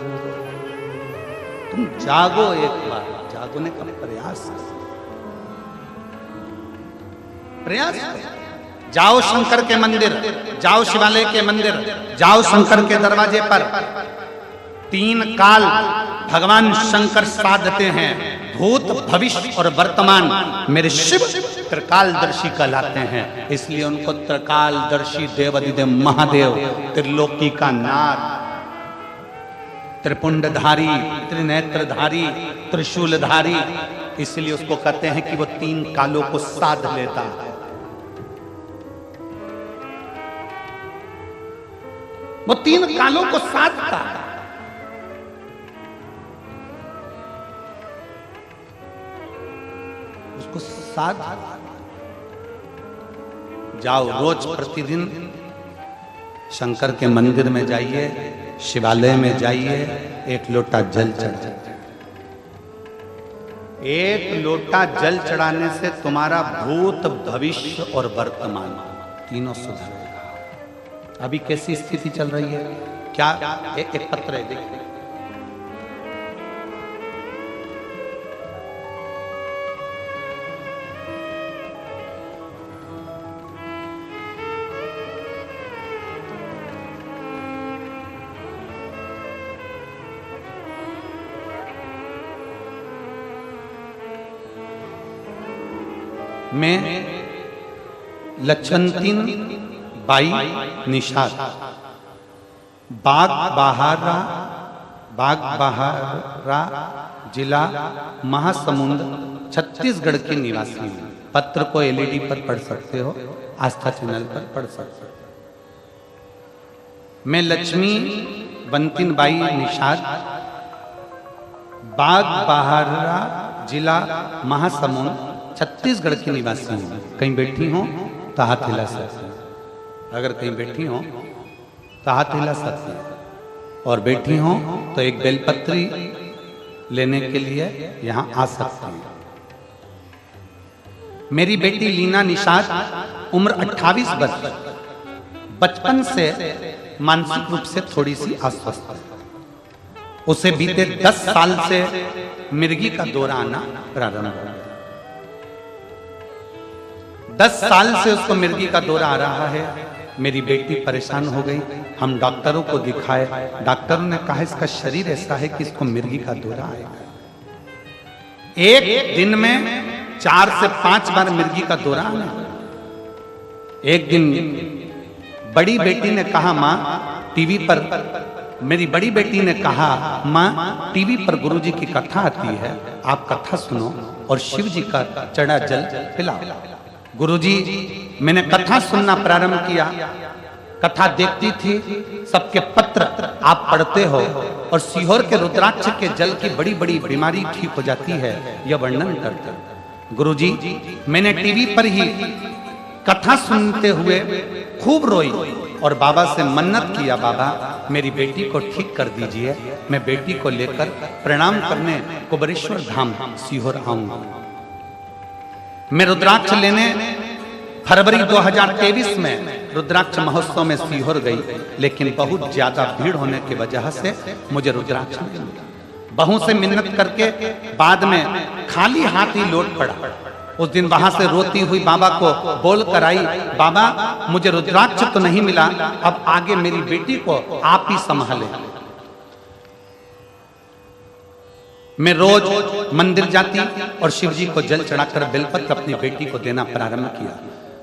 तुम जागो एक बार, जागने का प्रयास जाओ शंकर के मंदिर, जाओ शिवालय के मंदिर, जाओ शंकर के दरवाजे पर। 3 काल भगवान शंकर साधते हैं, भूत भविष्य और वर्तमान। मेरे शिव त्रिकालदर्शी कहलाते हैं, इसलिए उनको त्रिकालदर्शी देवाधिदेव महादेव, त्रिलोकी का नाथ, त्रिपुंडधारी, त्रिनेत्रधारी, त्रिशूलधारी, इसलिए उसको कहते हैं कि वो 3 कालों को साध लेता है। वो 3 कालों को साधता है। उसको साध जाओ, रोज प्रतिदिन शंकर के मंदिर में जाइए, शिवालय में जाइए, 1 लोटा जल चढ़ाइए। 1 लोटा जल चढ़ाने से तुम्हारा भूत भविष्य और वर्तमान तीनों सुधरेगा। अभी कैसी स्थिति चल रही है? क्या एक पत्र है, देखिए। मैं लक्षणतीन बाई निषाद बाग बहारा जिला महासमुंद छत्तीसगढ़ के निवासी हूं। पत्र को एलईडी पर पढ़ सकते हो, आस्था चैनल पर पढ़ सकते हो। मैं लक्ष्मी बंतिन बाई निषाद बाग बहारा जिला महासमुंद छत्तीसगढ़ की निवासी हूं। कहीं बैठी हो तो हाथ हिला सकती, अगर कहीं बैठी हो तो हाथ हिला सकती, और बैठी हो तो एक बेलपत्री लेने के लिए यहां आ सकती है। मेरी बेटी लीना निषाद उम्र 28 वर्ष, बचपन से मानसिक रूप से थोड़ी सी अस्वस्थ है। उसे बीते 10 साल से मिर्गी का दौरा आना प्रारंभ हुआ। 10 साल से उसको मिर्गी का दौरा आ रहा है। मेरी बेटी परेशान हो गई, हम डॉक्टरों को दिखाए, डॉक्टरों ने कहा इसका शरीर ऐसा है कि इसको मिर्गी का दौरा आएगा। एक दिन में 4 से 5 बार मिर्गी का दौरा आना। एक दिन बड़ी बेटी ने कहा, माँ टीवी पर, मेरी बड़ी बेटी ने कहा, माँ टीवी पर गुरुजी की कथा आती है, आप कथा सुनो और शिव जी का चढ़ा जल पिलाओ। गुरुजी, मैंने कथा सुनना प्रारंभ किया, कथा देखती थी, सबके पत्र आप पढ़ते हो और सीहोर के रुद्राक्ष के जल की बड़ी बड़ी बीमारी ठीक हो जाती है, यह वर्णन करते। गुरुजी, मैंने टीवी पर ही कथा सुनते हुए खूब रोई और बाबा से मन्नत किया, बाबा मेरी बेटी को ठीक कर दीजिए, मैं बेटी को लेकर प्रणाम करने कुबरेश्वर धाम सीहोर आऊंगा। मैं रुद्राक्ष लेने फरवरी 2023 में रुद्राक्ष महोत्सव में सीहोर गई, लेकिन बहुत ज्यादा भीड़ होने की वजह से मुझे रुद्राक्ष नहीं मिला। बहू से मिन्नत करके बाद में खाली हाथ ही लौट पड़ा। उस दिन वहां से रोती हुई बाबा को बोल कर आई, बाबा मुझे रुद्राक्ष तो नहीं मिला, अब आगे मेरी बेटी को आप ही संभालें। मैं रोज मंदिर जाती और शिव जी को जल चढ़ाकर बेलपत्र अपनी बेटी को देना प्रारंभ किया।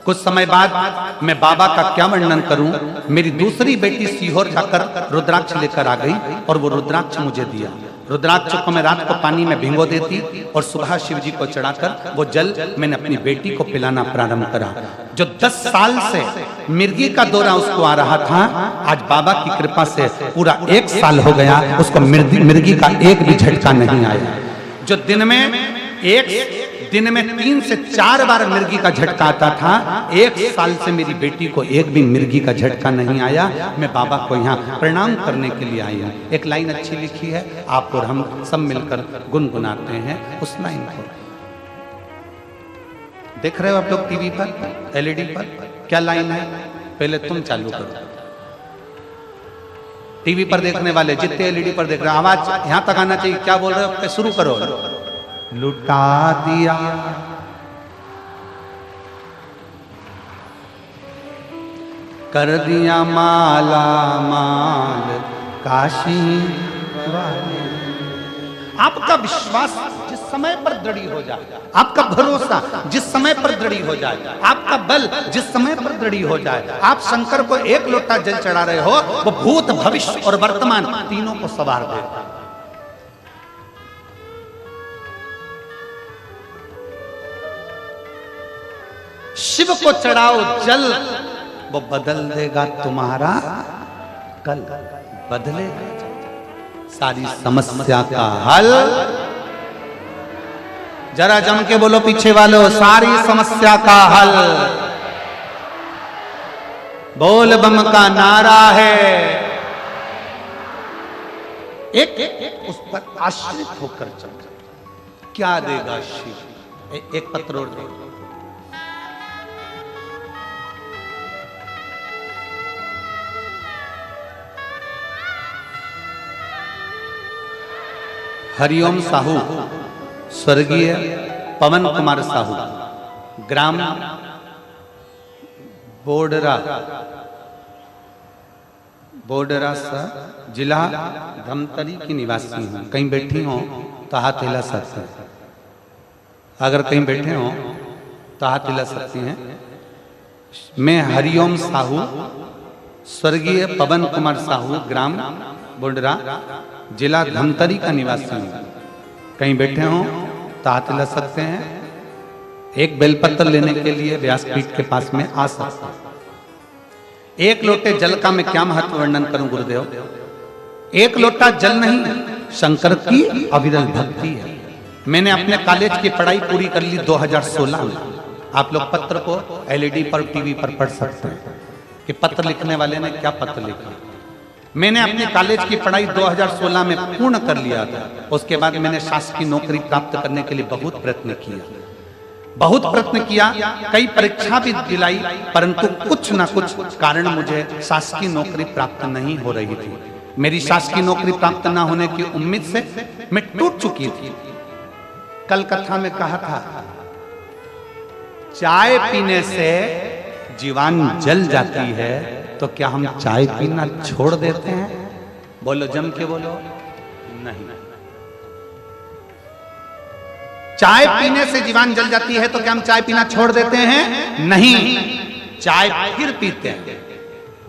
कुछ समय बाद मैं बाबा का क्या वर्णन करूं, मेरी दूसरी बेटी सीहोर जाकर रुद्राक्ष लेकर आ गई और वो रुद्राक्ष मुझे दिया। रुद्राक्ष को मैं रात को पानी में भिगो देती और सुबह शिव जी को चढ़ाकर वो जल मैंने अपनी बेटी को पिलाना प्रारंभ करा। जो 10 साल से मिर्गी का दौरा उसको आ रहा था, आज बाबा की कृपा से पूरा 1 साल हो गया, उसको मिर्गी का एक भी झटका नहीं आया। जो दिन में 1 दिन में 3 से 4 बार मिर्गी का झटका आता था। 1 साल से मेरी बेटी को एक भी मिर्गी का झटका नहीं आया। मैं बाबा को यहाँ प्रणाम करने के लिए आई हूँ। एक लाइन अच्छी लिखी है, आप और हम सब मिलकर गुनगुनाते हैं उस लाइन को। देख रहे हो आप लोग टीवी पर, एलईडी पर क्या लाइन है? पहले तुम चालू करो। टीवी पर देखने वाले जितने एलईडी पर देख रहे हैं, आवाज यहां तक आना चाहिए। क्या बोल रहे हो? शुरू करो। लुटा दिया कर दिया माला माल काशी वाले। आपका विश्वास जिस समय पर दृढ़ हो जाए, आपका भरोसा जिस समय पर दृढ़ हो जाए, आपका बल जिस समय पर दृढ़ हो जाए, आप शंकर को 1 लोटा जल चढ़ा रहे हो, वो भूत भविष्य और वर्तमान तीनों को सवार देगा। शिव को चढ़ाओ जल, वो बदल देगा तुम्हारा कल, बदलेगा सारी समस्या का हल। जरा जम के बोलो पीछे वालों, सारी समस्या का हल बोल बम का नारा है। एक उस पर आश्रित होकर चल, क्या देगा शिव? एक पत्र और दे। हरिओम साहू, स्वर्गीय पवन कुमार साहू, ग्राम बोडरा, सा जिला धमतरी की निवासी हूँ। कहीं बैठी हो तो हाथ हिला सकते हैं, अगर कहीं बैठे हो तो हाथ हिला सकती हैं। मैं हरिओम साहू, स्वर्गीय पवन कुमार साहू, ग्राम बोडरा, जिला धमतरी का निवासी हूँ। कहीं बैठे हो तो हाथ हिला सकते हैं। एक बेलपत्र लेने के लिए व्यासपीठ के पास में आ सकते हैं। 1 लोटे जल का मैं क्या महत्व वर्णन करूं गुरुदेव? 1 लोटा जल नहीं, शंकर की अविरल भक्ति है। मैंने अपने कॉलेज की पढ़ाई पूरी कर ली 2016 में। आप लोग पत्र को एलईडी पर, टीवी पर पढ़ सकते हैं कि पत्र लिखने वाले ने क्या पत्र लिखा। मैंने अपने कॉलेज की पढ़ाई 2016 में पूर्ण कर लिया था। उसके बाद मैंने शासकीय नौकरी प्राप्त करने के लिए बहुत प्रयत्न किया, कई परीक्षा भी दिलाई, परंतु कुछ ना कुछ कारण मुझे शासकीय नौकरी प्राप्त नहीं हो रही थी। मेरी शासकीय नौकरी प्राप्त ना होने की उम्मीद से मैं टूट चुकी थी। कल कथा में कहा था, चाय पीने से जीवान जल जाती है, तो क्या हम चाय पीना छोड़ देते हैं? बोलो, जम के बोलो। नहीं। चाय पीने से जीवान जल जाती है तो क्या हम चाय पीना छोड़ देते हैं? नहीं। चाय फिर पीते हैं,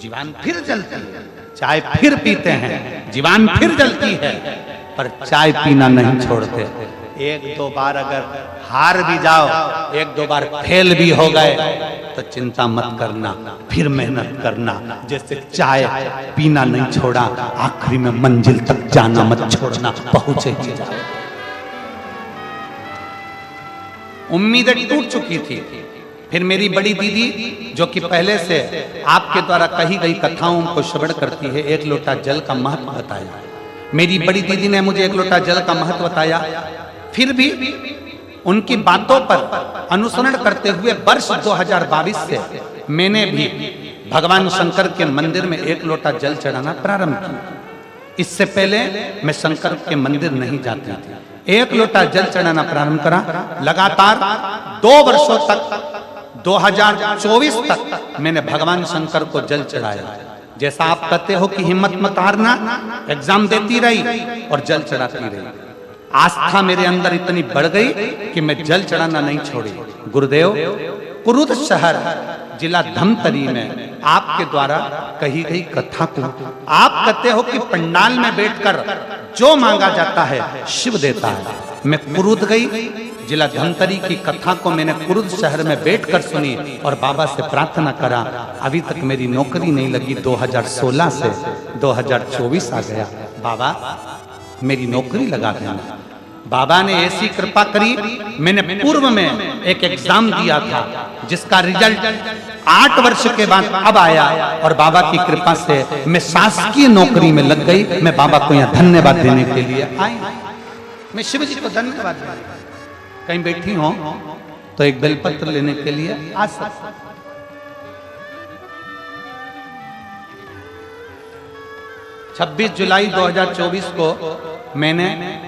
जीवान फिर जलती है। चाय फिर पीते हैं, जीवान फिर जलती है, पर चाय पीना नहीं छोड़ते। 1-2 बार अगर हार भी जाओ, 1-2 बार फेल भी हो गए, तो चिंता मत करना, फिर मेहनत करना। जैसे चाय पीना नहीं छोड़ा, आखिरी में मंजिल तक जाना मत छोड़ना, पहुंचे ही जाओ। उम्मीदें टूट चुकी थी। फिर मेरी बड़ी दीदी, जो कि पहले से आपके द्वारा कही गई कथाओं को श्रवण करती है, 1 लोटा जल का महत्व बताया। मेरी बड़ी दीदी ने मुझे 1 लोटा जल का महत्व बताया। फिर भी उनकी बातों पर अनुसरण करते हुए वर्ष 2022 से मैंने भी भगवान शंकर के मंदिर में 1 लोटा जल चढ़ाना प्रारंभ किया। इससे पहले मैं शंकर के मंदिर नहीं जाती थी। 1 लोटा जल चढ़ाना प्रारंभ करा। लगातार 2 वर्षों तक, 2024 तक मैंने भगवान शंकर को जल चढ़ाया। जैसा आप कहते हो कि हिम्मत मत हारना, एग्जाम देती रही और जल चढ़ाती रही। आस्था मेरे अंदर इतनी बढ़ गई कि मैं जल चढ़ाना नहीं छोड़ी। गुरुदेव, कुरुद शहर जिला धमतरी में आपके द्वारा कही गई कथा को आप कहते हो कि पंडाल में बैठकर जो मांगा जाता है शिव देता है। मैं कुरुद गई, जिला धमतरी की कथा को मैंने कुरुद शहर में बैठकर सुनी और बाबा से प्रार्थना करा। अभी तक मेरी नौकरी नहीं लगी। 2016 से 2024 आ गया। बाबा, मेरी नौकरी लगा देना। बाबा ने ऐसी कृपा करी, मैंने पूर्व में एक एग्जाम दिया था जिसका रिजल्ट 8 वर्ष के बाद अब आया, और बाबा की कृपा से मैं शासकीय नौकरी में लग गई। मैं बाबा को यहाँ धन्यवाद देने के लिए आई, मैं शिव जी को धन्यवाद देने, कहीं बैठी हो तो एक बेलपत्र लेने के लिए आ सकता। 26 जुलाई 2024 को मैंने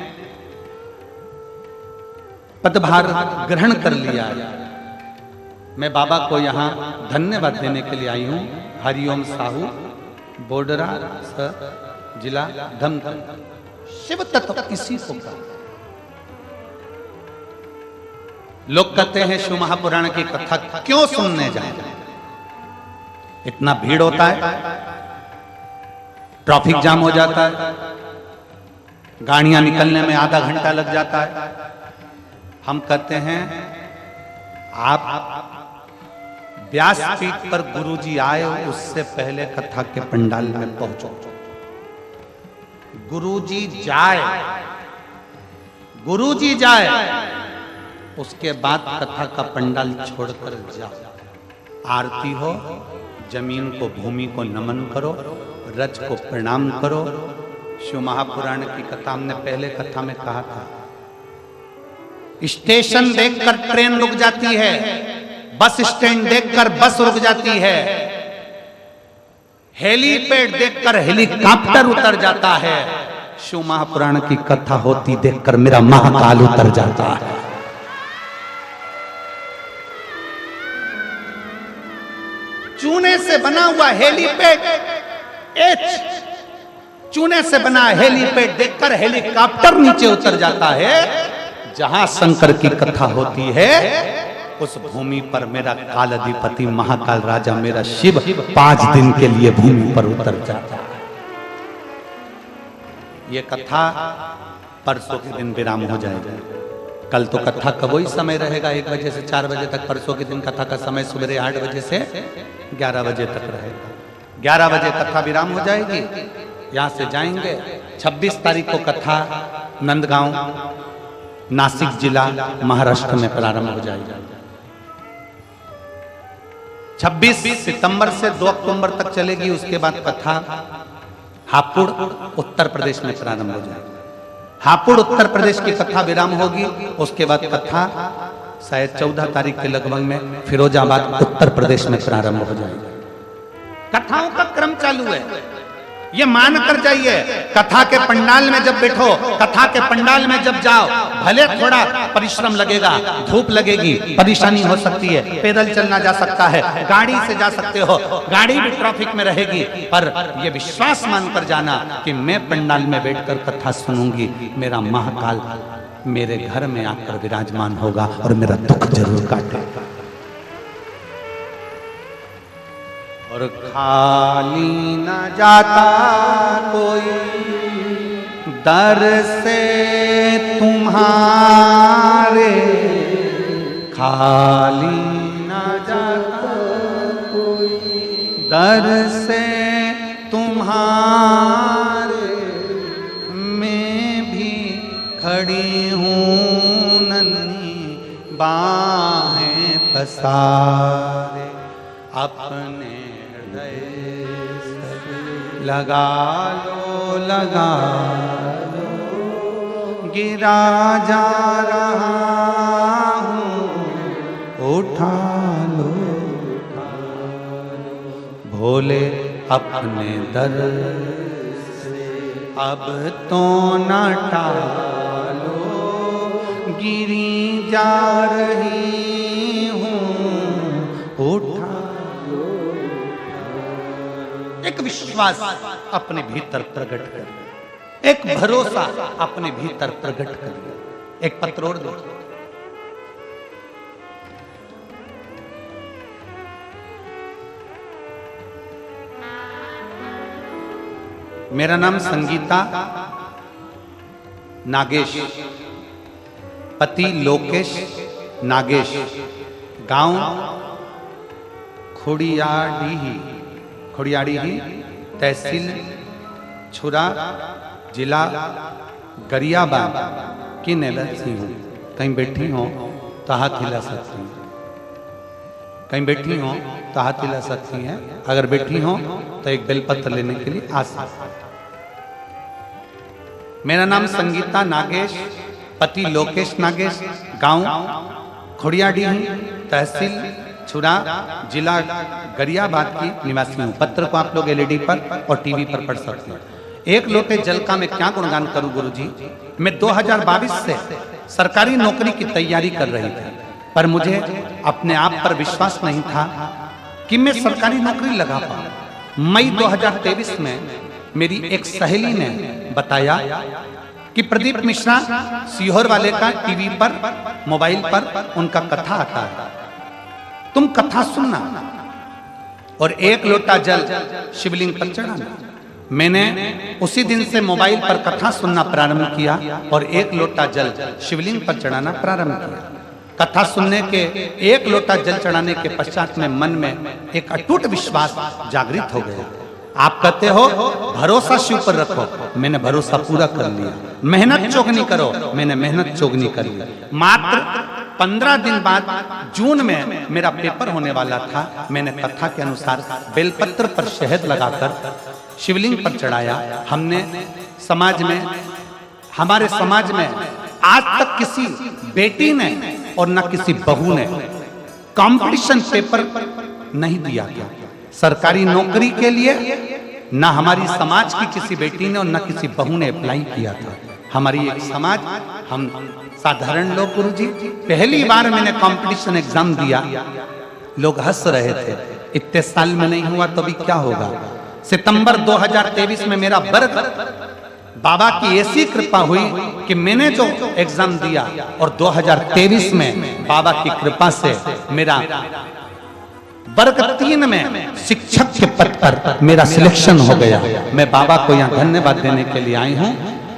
पदभार ग्रहण कर लिया है। मैं बाबा को यहाँ धन्यवाद देने के लिए आई हूँ। हरिओम साहू, बोडरा जिला धमतरी। शिव तत्व इसी को कहा। लोग कहते हैं शिव महापुराण की कथा क्यों सुनने जाए, इतना भीड़ होता है, ट्रैफिक जाम हो जाता है, गाड़ियां निकलने में आधा घंटा लग जाता है। हम कहते हैं आप व्यासपीठ पर गुरुजी आए उससे पहले कथा के पंडाल में पहुंचो। गुरुजी जाए उसके बाद कथा का पंडाल छोड़कर जाओ। आरती हो, जमीन को भूमि को नमन करो, रज को प्रणाम करो। शिव महापुराण की कथा हमने पहले कथा में कहा था, स्टेशन देखकर ट्रेन रुक जाती है, बस स्टैंड देखकर बस रुक जाती है, हेलीपैड देखकर हेलीकॉप्टर उतर जाता है। शिव महापुराण की कथा होती देखकर मेरा महाकाल उतर जाता है। चूने से बना हुआ हेलीपैड, चूने से बना हेलीपैड देखकर हेलीकॉप्टर नीचे उतर जाता है। जहां शंकर की कथा होती है उस भूमि पर मेरा काल अधिपति महाकाल राजा मेरा शिव 5 दिन के लिए भूमि पर उतर जाता है। ये कथा परसों के दिन विराम हो जाएगा। कल तो कथा का वही समय रहेगा, 1 बजे से 4 बजे तक। परसों के दिन कथा का समय सुबह 8 बजे से 11 बजे तक रहेगा। 11 बजे कथा विराम हो जाएगी, यहां से जाएंगे। 26 तारीख को कथा नंदगांव, नासिक जिला, महाराष्ट्र में प्रारंभ हो जाएगा। 26 सितंबर से 2 अक्टूबर तक चलेगी। उसके बाद कथा हापुड़ उत्तर प्रदेश में प्रारंभ हो जाएगी। हापुड़ उत्तर प्रदेश की कथा विराम होगी। उसके बाद कथा शायद 14 तारीख के लगभग में फिरोजाबाद उत्तर प्रदेश में प्रारंभ हो जाएगी। कथाओं का क्रम चालू है, ये मान कर जाइए। कथा के पंडाल में जब बैठो, कथा के पंडाल में जब जाओ, भले थोड़ा परिश्रम लगेगा, धूप लगेगी, परेशानी हो सकती है, पैदल चलना जा सकता है, गाड़ी से जा सकते हो, गाड़ी भी ट्रैफिक में रहेगी, पर ये विश्वास मानकर जाना कि मैं पंडाल में बैठकर कथा सुनूंगी, मेरा महाकाल मेरे घर में आकर विराजमान होगा और मेरा दुख जरूर काटेगा। और खाली न जाता कोई दर से तुम्हारे, खाली न जाता कोई दर से तुम्हारे, मैं भी खड़ी हूँ नन्ही बाहें पसारे, अपने लगा लो गिरा जा रहा हूँ, उठा लो भोले अपने दर से, अब तो न टालो, गिरी जा रही हूँ, उठा। एक विश्वास अपने भीतर प्रकट करिए, एक भरोसा अपने भीतर प्रकट करिए। एक पत्र और देखिए, मेरा नाम संगीता नागेश, पति लोकेश नागेश, गांव खुड़ियाड़ी, तहसील छुरा, जिला गरियाबाद, कि बैठी हूँ, कहीं बैठी हो तो हाथ हिला सकती हैं, कहीं बैठी हो तो हाथ हिला सकती हैं। अगर बैठी हो तो एक बेलपत्र लेने के लिए आ सकती हैं। मेरा नाम संगीता नागेश, पति लोकेश नागेश, गांव खोड़ियाडीह, तहसील छुरा, जिला गरियाबाद की निवासी हूँ। पत्र को आप लोग एलईडी पर और टीवी पर पढ़ सकते हैं। एक लोटे जल का मैं क्या गुणगान करूं गुरुजी। मैं 2022 से सरकारी नौकरी की तैयारी कर रही थी, पर मुझे अपने आप पर विश्वास नहीं था कि मैं सरकारी नौकरी लगा पाऊं। मई 2023 में मेरी एक सहेली ने बताया कि प्रदीप मिश्रा सीहोर वाले का टीवी पर मोबाइल पर उनका कथा आता है, तुम कथा सुनना और एक लोटा जल शिवलिंग पर चढ़ाना। मैंने उसी दिन से मोबाइल पर कथा सुनना प्रारंभ किया और एक लोटा जल शिवलिंग पर चढ़ाना प्रारंभ किया। कथा सुनने के एक लोटा जल चढ़ाने के पश्चात में मन में एक अटूट विश्वास जागृत हो गया। आप कहते हो भरोसा शिव पर रखो, मैंने भरोसा पूरा कर लिया। मेहनत चोगनी करो, मैंने मेहनत चोगनी कर ली। मात्र 15 दिन बाद जून में मेरा पेपर होने वाला था। मैंने कथा के अनुसार बेलपत्र पर शहद लगाकर शिवलिंग पर चढ़ाया। हमने समाज में, हमारे समाज में आज तक किसी बेटी ने और न किसी बहू ने कंपटीशन पेपर नहीं दिया था सरकारी नौकरी के लिए। न हमारी समाज की किसी बेटी ने और न किसी बहू ने अप्लाई किया था। हमारी एक समाज, हम साधारण लोग गुरुजी, पहली बार मैंने कंपटीशन एग्जाम दिया, लोग हंस रहे थे। इतने साल में नहीं हुआ तो भी क्या होगा। सितंबर 2023 में मेरा वर्ग, बाबा की ऐसी कृपा हुई कि मैंने जो एग्जाम दिया और 2023 में बाबा की कृपा से मेरा वर्ग 3 में शिक्षक के पद पर मेरा सिलेक्शन हो गया। मैं बाबा को यहाँ धन्यवाद देने के लिए आई हूँ।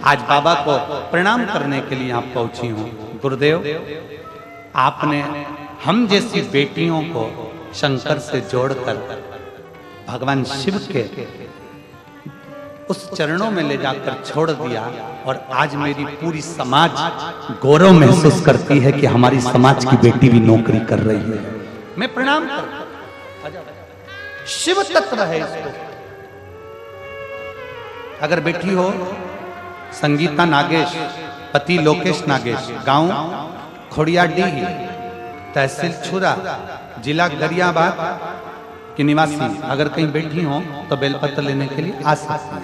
आज बाबा को प्रणाम करने के लिए यहाँ पहुंची हूँ। गुरुदेव, आपने हम जैसी बेटियों को शंकर से जोड़कर भगवान शिव के उस चरणों में ले जाकर छोड़ दिया और आज मेरी पूरी समाज गौरव महसूस करती है कि हमारी समाज की बेटी भी नौकरी कर रही है। मैं प्रणाम करता, शिव तत्व है इसको। अगर बेटी हो संगीता नागेश, पति लोकेश नागेश, गांव खोड़ियाडीह, तहसील छुरा, जिला गरियाबाद की निवासी, अगर कहीं बैठी हो तो बेलपत्र लेने के लिए आ सकती हैं।